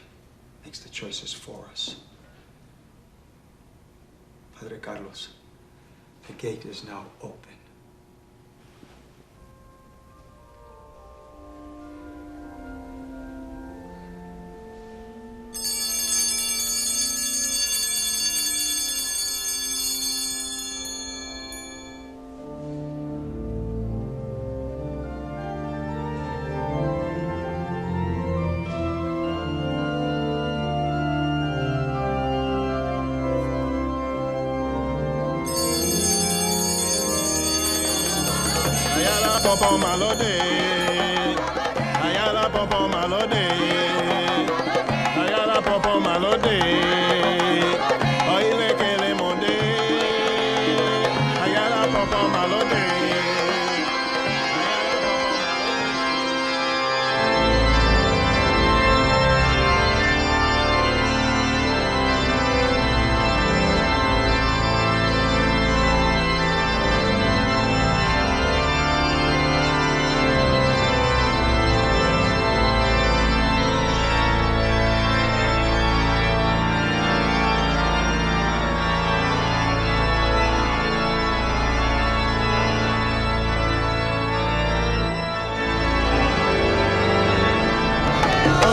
makes the choices for us. Padre Carlos, the gate is now open. Popo malode, ayala popo malode, ayala popo malode, oile kele monde, ayala popo malode.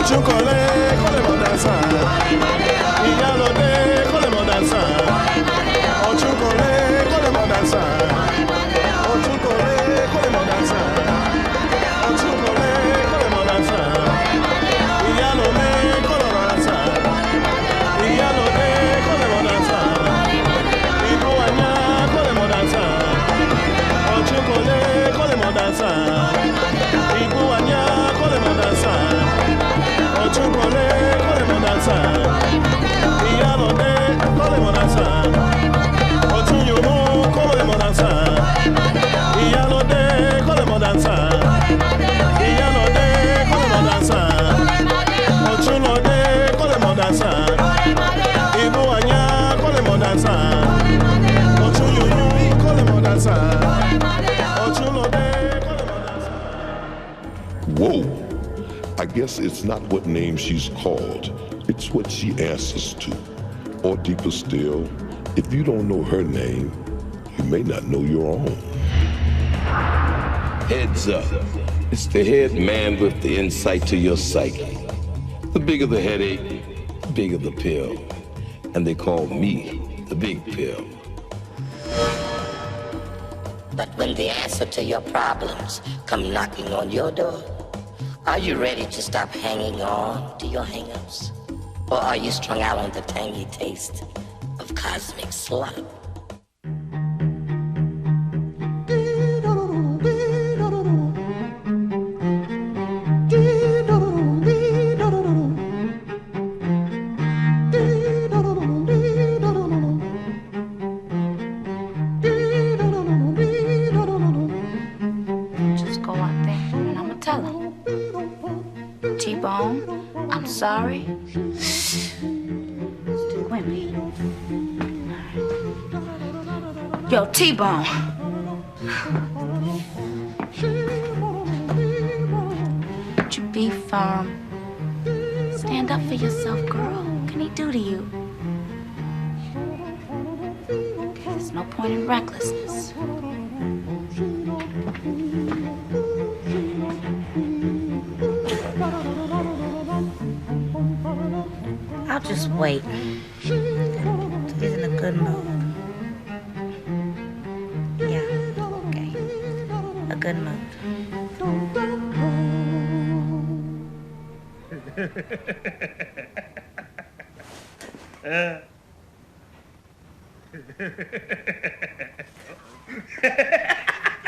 Chukole, kole modansa, iyalode. guess it's not what name she's called, it's what she answers to. Or deeper still, if you don't know her name, you may not know your own. Heads up. It's the head man with the insight to your psyche. The bigger the headache, the bigger the pill. And they call me the big pill. But when the answer to your problems come knocking on your door, are you ready to stop hanging on to your hang-ups? Or are you strung out on the tangy taste of cosmic slop? Just go out there and I'ma tell him. T-Bone, I'm sorry. Stick with me. Yo, T-Bone. Would you be firm? Stand up for yourself, girl. What can he do to you? There's no point in recklessness. I'll just wait. He's in a good mood. Yeah, okay. A good mood.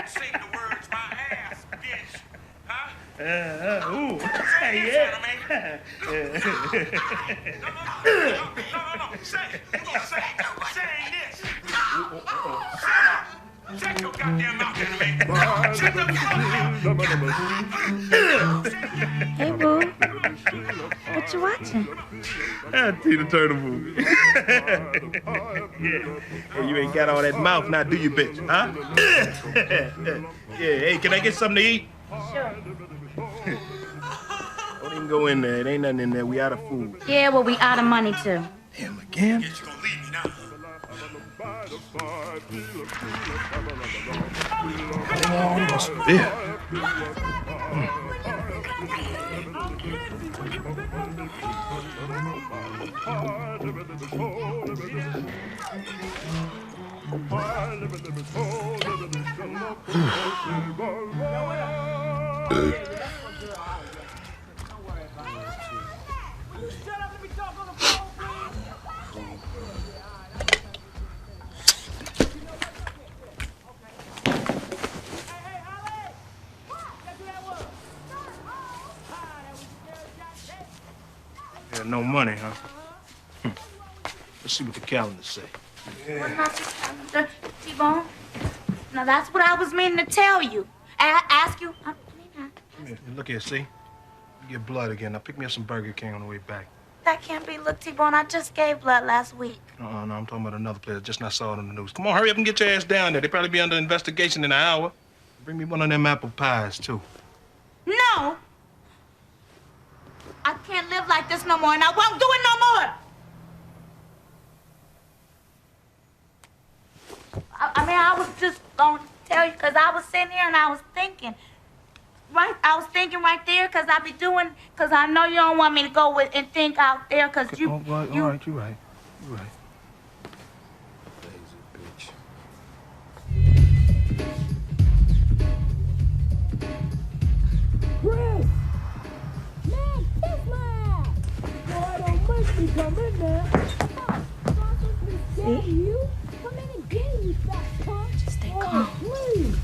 Sing the words my ass, bitch. Huh? Ooh. Say Hey, this, yeah. No. Say it. Come on, say it. Say this. Shut your goddamn mouth and make shut the Hey, boo. What you watching? Tina Turner movie. Yeah. Hey, you ain't got all that mouth now, do you, bitch? Huh? Yeah. Hey, can I get something to eat? Sure. Don't even go in there. It ain't nothing in there. We out of food. Yeah, well, we out of money, too. Damn, again? Oh, what's this? Yeah, no money, huh? Let's see what the calendar say. What about your calendar, T-Bone? Now, that's what I was meaning to tell you. Ask you. Here, look here, see? You get blood again. Now pick me up some Burger King on the way back. That can't be. Look, T-Bone, I just gave blood last week. No, I'm talking about another place. Just not saw it on the news. Come on, hurry up and get your ass down there. They probably be under investigation in an hour. Bring me one of them apple pies, too. No! I can't live like this no more, and I won't do it no more! I mean, I was just gonna tell you, because I was sitting here and I was thinking. Right? I was thinking right there, because I be doing, because I know you don't want me to go with and think out there, because you... All right, you're right. You're right. Chris! Man, kiss my ass! Boy, don't make me come in there. See? You? Come in and get me, fat punk. Just stay calm. Please.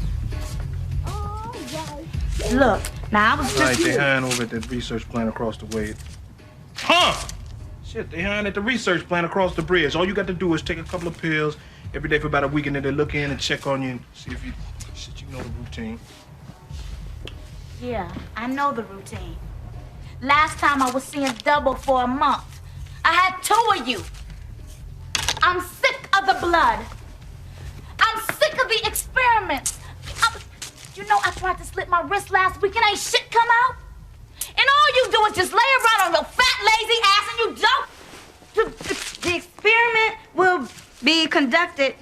All right. Look, now I was Right, just... they hiring over at the research plant across the way. Huh? Shit, they hiring at the research plant across the bridge. All you got to do is take a couple of pills every day for about a week, and then they look in and check on you and see if you... Shit, you know the routine. Yeah, I know the routine. Last time I was seeing double for a month. I had 2 of you. I'm sick of the blood. I'm sick of the experiments. You know, I tried to slit my wrist last week and ain't shit come out. And all you do is just lay around on your fat, lazy ass and you don't. The experiment will be conducted.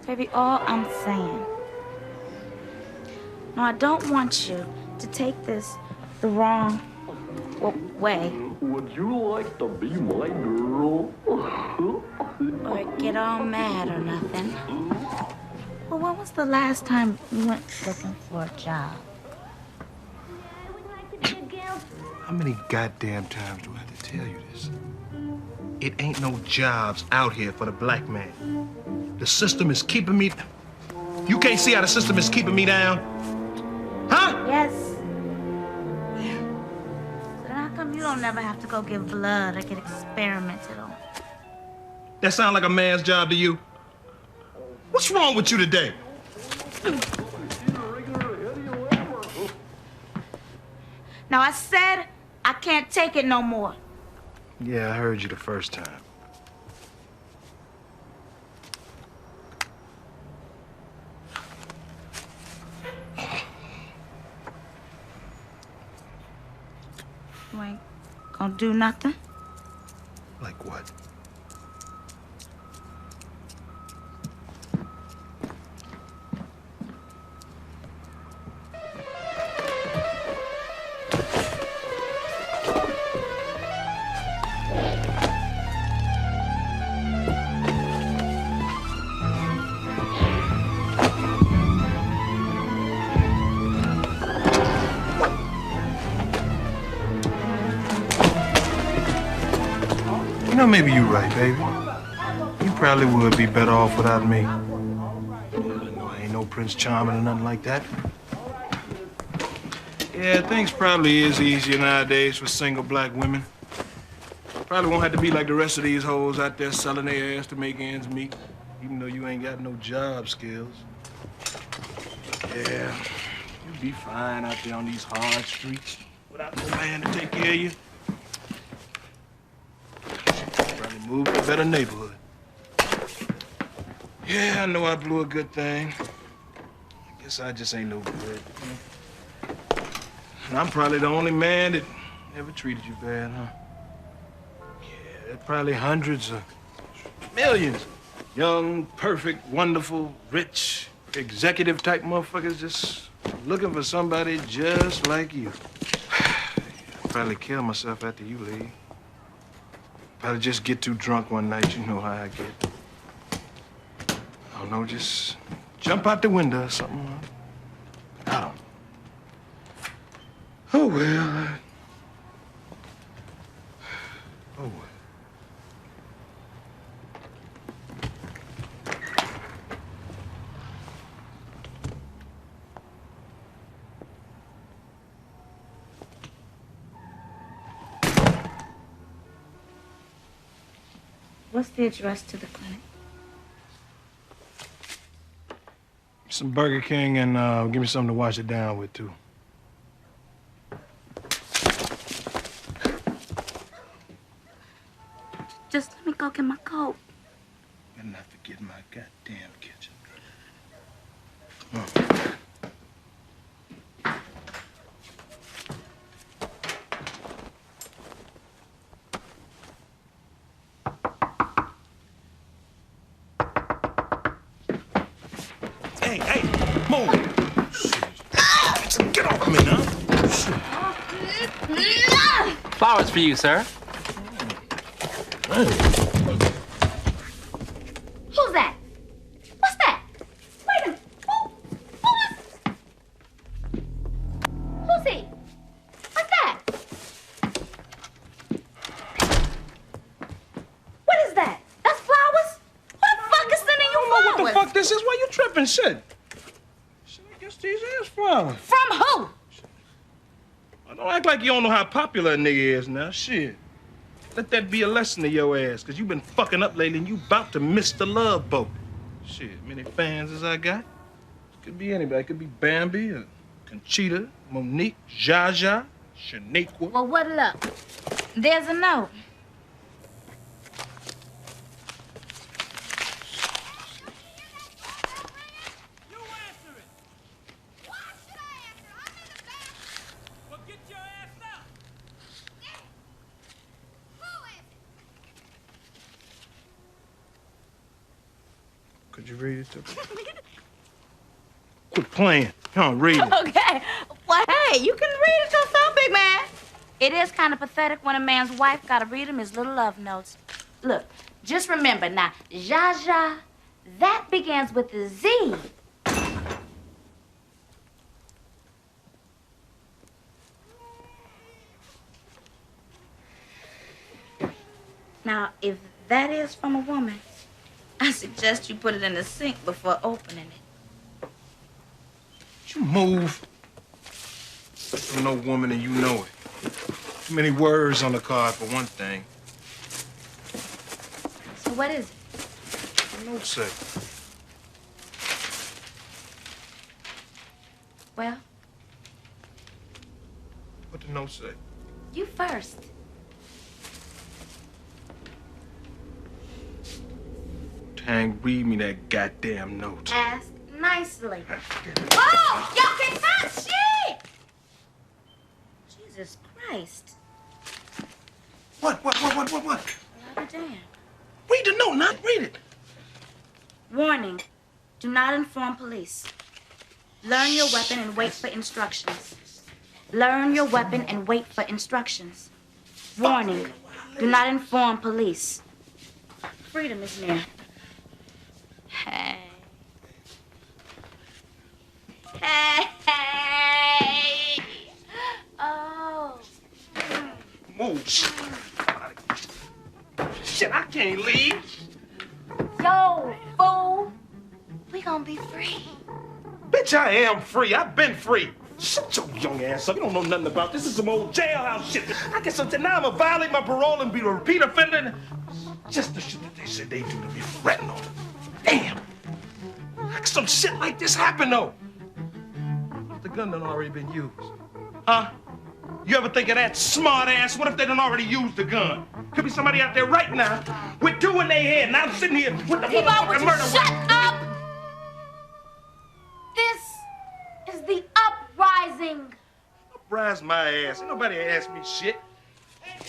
Baby, all I'm saying. No, I don't want you to take this the wrong way. Would you like to be my girl? Or get all mad or nothing. Well, when was the last time you went looking for a job? How many goddamn times do I have to tell you this? It ain't no jobs out here for the black man. The system is keeping me... You can't see how the system is keeping me down? Huh? Yes. Then how come you don't never have to go give blood or get experimented on? That sound like a man's job to you? What's wrong with you today? Now, I said I can't take it no more. Yeah, I heard you the first time. You ain't gonna do nothing? Like what? You know, maybe you're right, baby. You probably would be better off without me. I ain't no Prince Charming or nothing like that. Yeah, things probably is easier nowadays for single black women. Probably won't have to be like the rest of these hoes out there selling their ass to make ends meet, even though you ain't got no job skills. Yeah, you'll be fine out there on these hard streets without no man to take care of you. Probably move to a better neighborhood. Yeah, I know I blew a good thing. I guess I just ain't no good. And I'm probably the only man that ever treated you bad, huh? Yeah, there's probably hundreds of millions. Young, perfect, wonderful, rich, executive type motherfuckers just looking for somebody just like you. I'll probably kill myself after you leave. Probably just get too drunk one night, you know how I get. I don't know, just jump out the window or something. I don't know. Oh, well. Oh, well. What's the address to the clinic? Some Burger King and give me something to wash it down with, too. Just let me go get my coat. Better not forget my goddamn kitchen. Come on. Hey, move! Shit. Get off me now! Flowers for you, sir. Who's that? What's that? Wait a minute. Who's he? What's that? What is that? That's flowers? Who the fuck is sending you flowers? What the fuck this is? Why you tripping? Shit. Shit, I guess these is flowers. From who? Don't act like you don't know how popular a nigga is now. Shit. Let that be a lesson to your ass, because you been fucking up lately and you about to miss the love boat. Shit, many fans as I got. Could be anybody. It could be Bambi, Conchita, Monique, Jaja, Shaniqua. Well, what luck? There's a note. Could you read it to me? Quit playing. Come on, read it. Okay. Well, hey, you can read it to some big man. It is kind of pathetic when a man's wife gotta read him his little love notes. Look, just remember now, Jaja, that begins with a Z. Now, if that is from a woman, I suggest you put it in the sink before opening it. You move. You're no woman and you know it. Too many words on the card for one thing. So what is it? The note say. Well, What the note say? you first. Tang, read me that goddamn note. Ask nicely. Oh, y'all can't find shit! Jesus Christ. What? I'll be damned. Read the note, not read it. Warning, do not inform police. Learn your weapon and wait for instructions. Learn your weapon and wait for instructions. Warning, do not inform police. Freedom is near. Hey. Hey. Oh. Move. Shit, I can't leave. Yo, fool. We gonna be free. Bitch, I am free. I've been free. Shut your young ass up. You don't know nothing about this. This is some old jailhouse shit. I guess now I'm gonna violate my parole and be a repeat offender. Just the shit that they said they do to me for retinol. Damn. How could some shit like this happen, though? What if the gun done already been used? Huh? You ever think of that, smart ass? What if they done already used the gun? Could be somebody out there right now with two in their head, and I'm sitting here with the motherfucking murder Shut up! This is the uprising. Rise my ass. Ain't nobody asked me shit.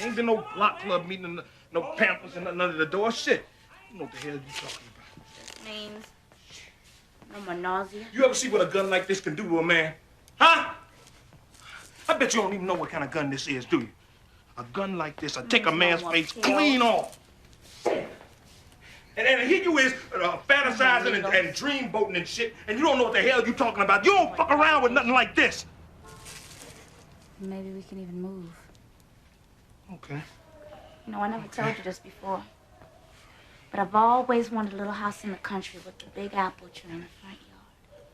Ain't been no block club meeting, no pamphlets and nothing under the door. Shit. You know what the hell you talking about? This means no more nausea. You ever see what a gun like this can do to a man? Huh? I bet you don't even know what kind of gun this is, do you? A gun like this will take a man's face clean off. And here you is, fantasizing and dreamboating and shit, and you don't know what the hell you talking about. You don't fuck around with nothing like this. Maybe we can even move. Okay. You know, I never told you this before, but I've always wanted a little house in the country with a big apple tree in the front yard.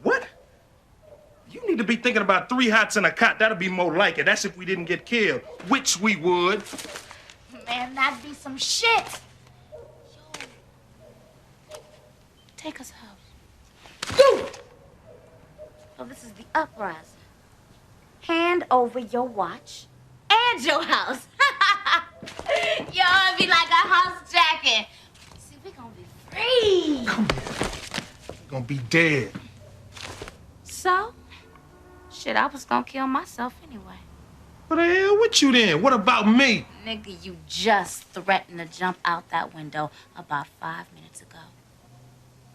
What? You need to be thinking about 3 hots and a cot. That'll be more like it. That's if we didn't get killed, which we would. Man, that'd be some shit. Yo. Take us out. Do it! So this is the uprising. Hand over your watch and your house. Yo, it'd be like a house jacket. See, we're gonna be free. Come here. You're gonna be dead. So? Shit, I was gonna kill myself anyway. What the hell with you then? What about me? Nigga, you just threatened to jump out that window about 5 minutes ago.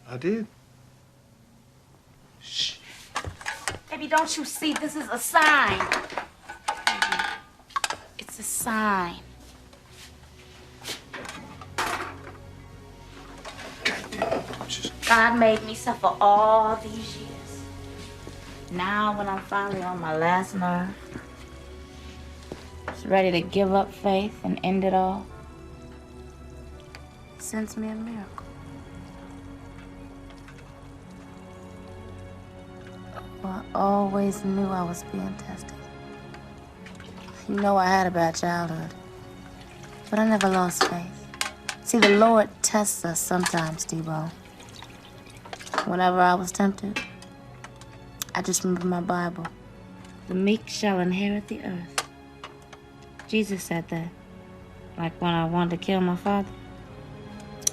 I did. Baby, don't you see? This is a sign. Baby, it's a sign. God made me suffer all these years. Now, when I'm finally on my last nerve, just ready to give up faith and end it all, He sends me a miracle. Well, I always knew I was being tested. You know I had a bad childhood, but I never lost faith. See, the Lord tests us sometimes, Debo. Whenever I was tempted, I just remember my Bible. The meek shall inherit the earth. Jesus said that, like when I wanted to kill my father.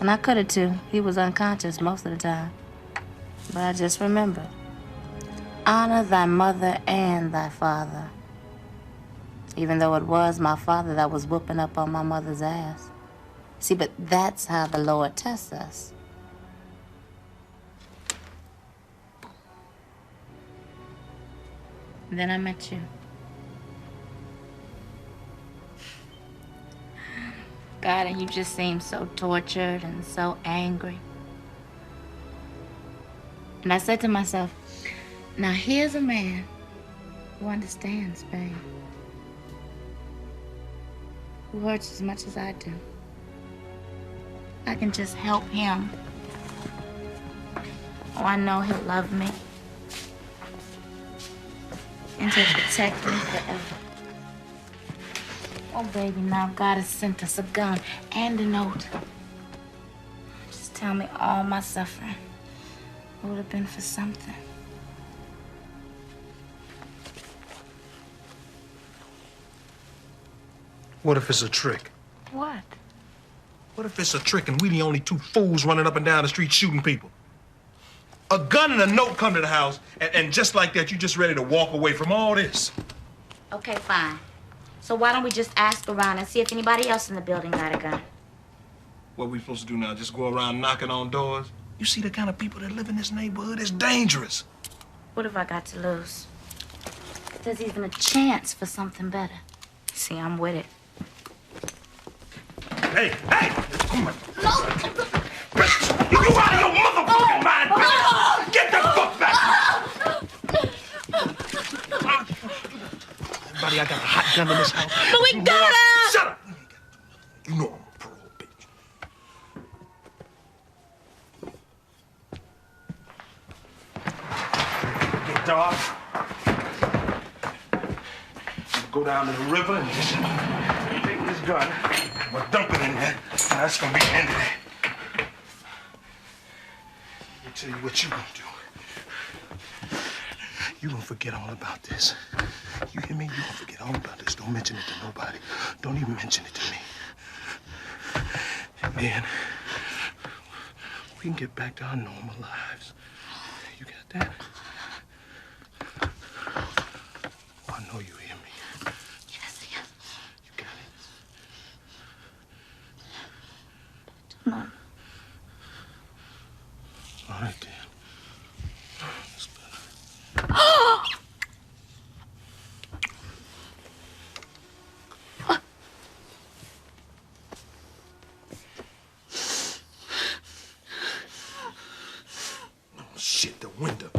And I could have too. He was unconscious most of the time. But I just remembered. Honor thy mother and thy father. Even though it was my father that was whooping up on my mother's ass. See, but that's how the Lord tests us. And then I met you. God, and you just seemed so tortured and so angry. And I said to myself, now here's a man who understands pain. Who hurts as much as I do. I can just help him. Oh, I know he'll love me. And he'll protect me forever. Oh, baby, now God has sent us a gun and a note. Just tell me all my suffering would have been for something. What if it's a trick? What? What if it's a trick and we the only two fools running up and down the street shooting people? A gun and a note come to the house, and just like that, you just ready to walk away from all this. Okay, fine. So why don't we just ask around and see if anybody else in the building got a gun? What we supposed to do now, just go around knocking on doors? You see the kind of people that live in this neighborhood? It's dangerous. What have I got to lose? If there's even a chance for something better. See, I'm with it. Hey, hey! Come on. No! You out of your motherfucking mind, bitch! Get the fuck back! Everybody, I got a hot gun in this house. But we got him! Shut up! You know I'm a pro, bitch. Get dark. Go down to the river and just take this gun. We'll dump it in there. Now that's gonna be the end of it. Let me tell you what you gonna do. You gonna forget all about this. You hear me? You gonna forget all about this. Don't mention it to nobody. Don't even mention it to me. And then we can get back to our normal lives. You got that? Oh, I know you hear me. Jesse. You got it. No. All right, then. Oh, shit, the window.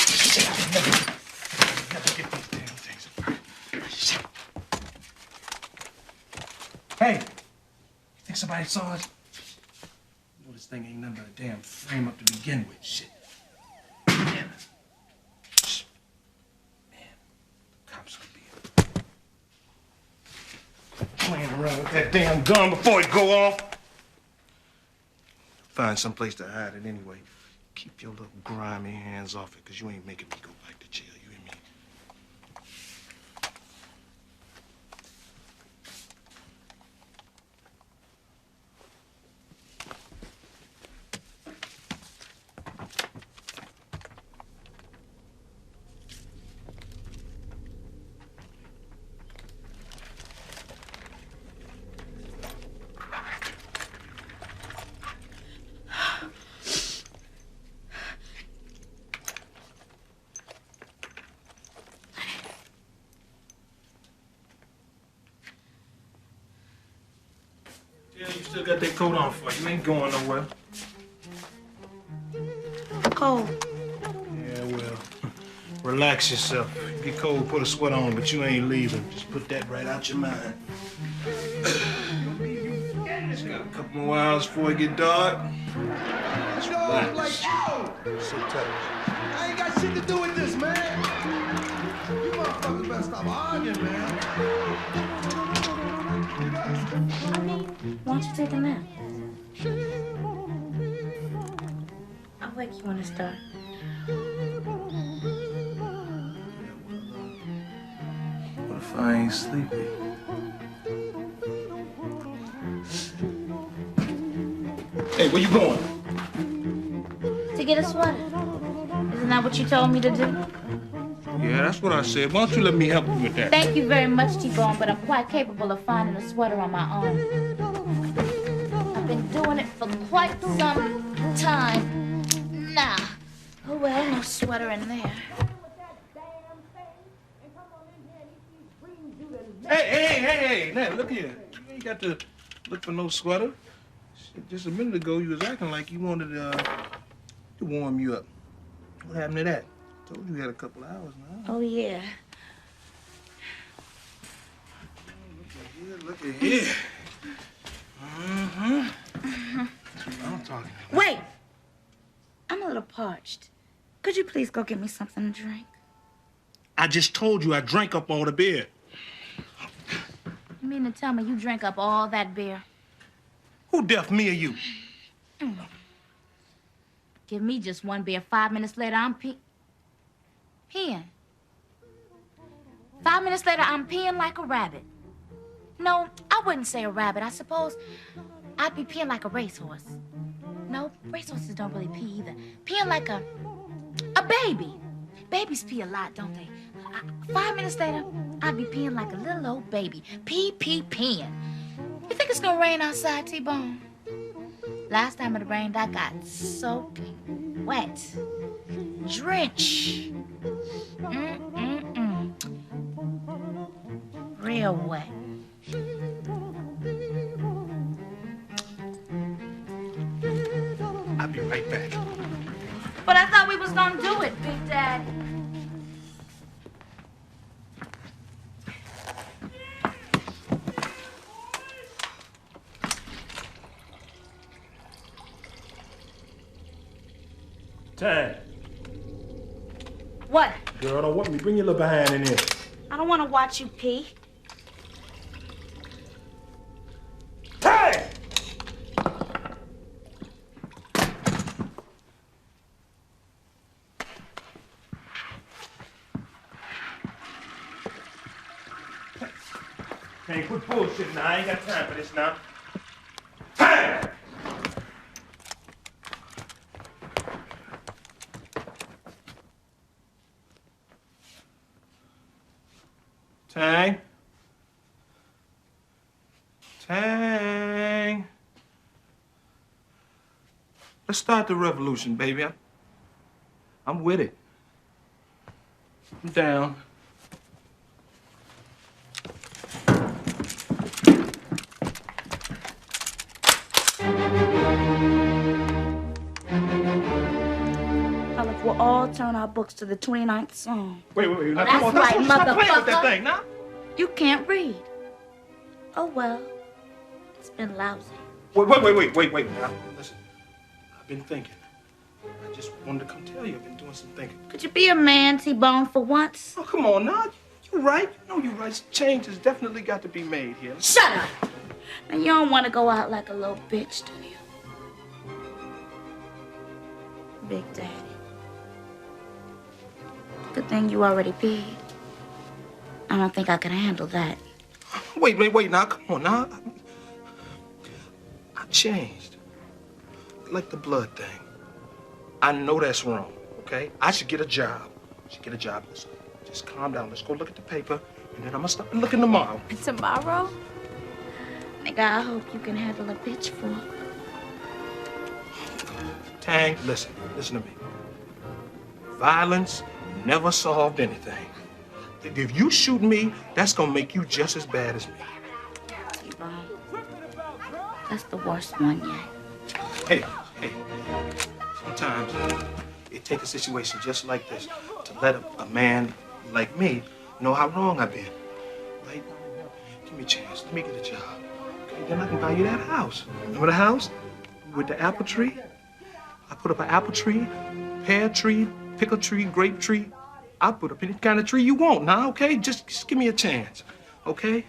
Shit, I'll never get these damn things apart. Shit. Hey, you think somebody saw us? You know this thing ain't nothing but a damn frame up to begin with. Shit. Damn it. Shh. Man, the cops will be playing around with that damn gun before it go off. Find some place to hide it anyway. Keep your little grimy hands off it, because you ain't making me go back to jail. You hear me? Yeah, you still got that coat on for you. You ain't going nowhere. Cold. Yeah, well, relax yourself. You get cold, put a sweat on, but you ain't leaving. Just put that right out your mind. Just got a couple more hours before it get dark. Just relax. Sit tight. I ain't got shit to do with this, man. You motherfuckers better stop arguing, man. Why don't you take a nap? like you want to start. What if I ain't sleepy? Hey, where you going? To get a sweater. Isn't that what you told me to do? Yeah, that's what I said. Why don't you let me help you with that? Thank you very much, T-Bone, but I'm quite capable of finding a sweater on my own. I've been doing it for quite some time now. Oh, well, no sweater in there. Hey, now, look here. You ain't got to look for no sweater. Shit, just a minute ago, you was acting like you wanted to warm you up. What happened to that? Told you had a couple hours now. Oh, yeah. Look at here. Mm-hmm. That's what I'm talking about. Wait! I'm a little parched. Could you please go get me something to drink? I just told you I drank up all the beer. You mean to tell me you drank up all that beer? Who deaf, me or you? Give me just one beer. 5 minutes later, I'm peeing. 5 minutes later, I'm peeing like a rabbit. No, I wouldn't say a rabbit. I suppose I'd be peeing like a racehorse. No, racehorses don't really pee either. Peeing like a baby. Babies pee a lot, don't they? 5 minutes later, I'd be peeing like a little old baby. Peeing. You think it's gonna rain outside, T-Bone? Last time it rained, I got soaking wet. Drenched. Real wet. I'll be right back. But I thought we was gonna do it, Big Daddy. Time. What? Girl, don't want me. Bring your little behind in here. I don't want to watch you pee. Time! Hey, quit bullshit now. I ain't got time for this now. Time! Tang. Tang. Let's start the revolution, baby. I'm with it. I'm down. Well, if we'll all turn our books to the 29th Psalm. Wait. Now, That's come on. right, Stop playing with that motherfucker. thing, now. You can't read. Oh, well. It's been lousy. Wait. Now, listen. I've been thinking. I just wanted to come tell you I've been doing some thinking. Could you be a man, T-Bone, for once? Oh, come on now. You're right. You know you're right. Change has definitely got to be made here. Shut up! Now, you don't want to go out like a little bitch, do you? Big Daddy. Good thing you already peed. I don't think I can handle that. Wait. Now, come on now. I changed. Like the blood thing. I know that's wrong, okay? I should get a job. Listen, just calm down. Let's go look at the paper, and then I'm gonna start looking tomorrow. Tomorrow? Nigga, I hope you can handle a pitchfork. Tang, listen to me. Violence never solved anything. If you shoot me, that's gonna make you just as bad as me. T-Bone. That's the worst one yet. Hey. Sometimes it takes a situation just like this to let a man like me know how wrong I've been. Right? Give me a chance. Let me get a job. Okay, then I can buy you that house. Remember the house? With the apple tree? I put up an apple tree, pear tree, pickle tree, grape tree. I'll put up any kind of tree you want now, okay? Just give me a chance, okay?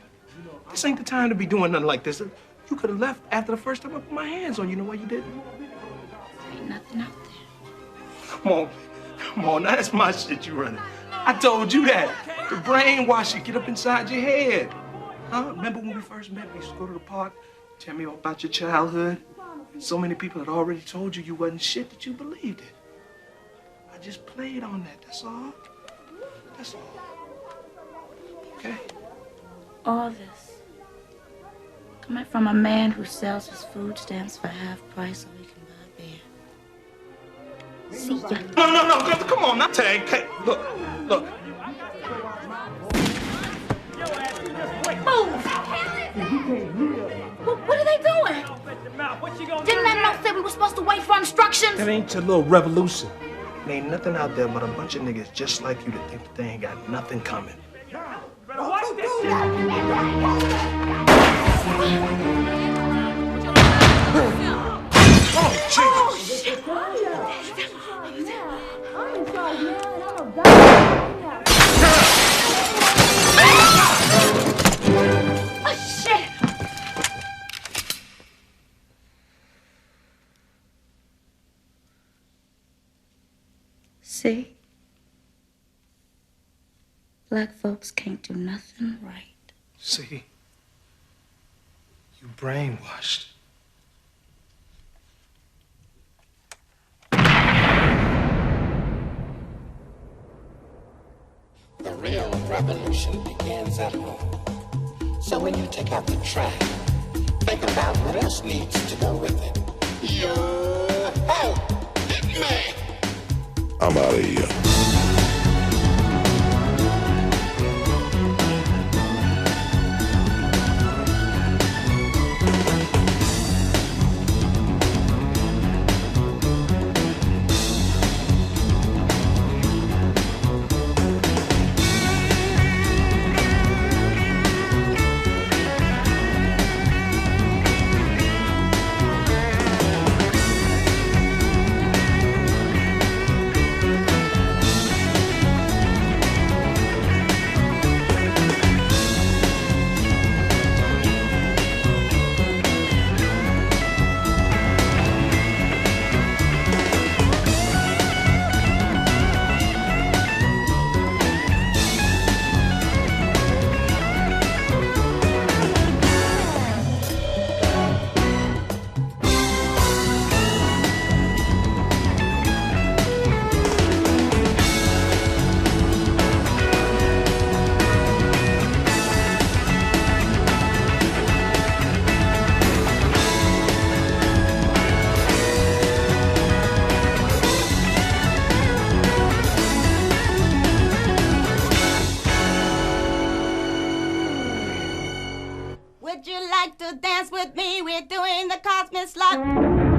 This ain't the time to be doing nothing like this. You could have left after the first time I put my hands on you. You know why you didn't? Ain't nothing out there. Come on, now that's my shit you running. I told you that. The brainwash get up inside your head. Huh? Remember when we first met, we used to go to the park, tell me all about your childhood? And so many people had already told you you wasn't shit that you believed it. I just played on that, that's all. That's all. Okay? All this coming from a man who sells his food stamps for half price so he can buy beer. See ya. No, come on, not Tag. Hey, look. Move! What are they doing? Didn't that note say we were supposed to wait for instructions? That ain't your little revolution. There ain't nothing out there but a bunch of niggas just like you that think that they ain't got nothing coming. See? Black folks can't do nothing right. See? You brainwashed. The real revolution begins at home. So when you take out the trash, think about what else needs to go with it. Yo-ho! Hit me! I'm out of here. Would you like to dance with me? We're doing the Cosmic Slop.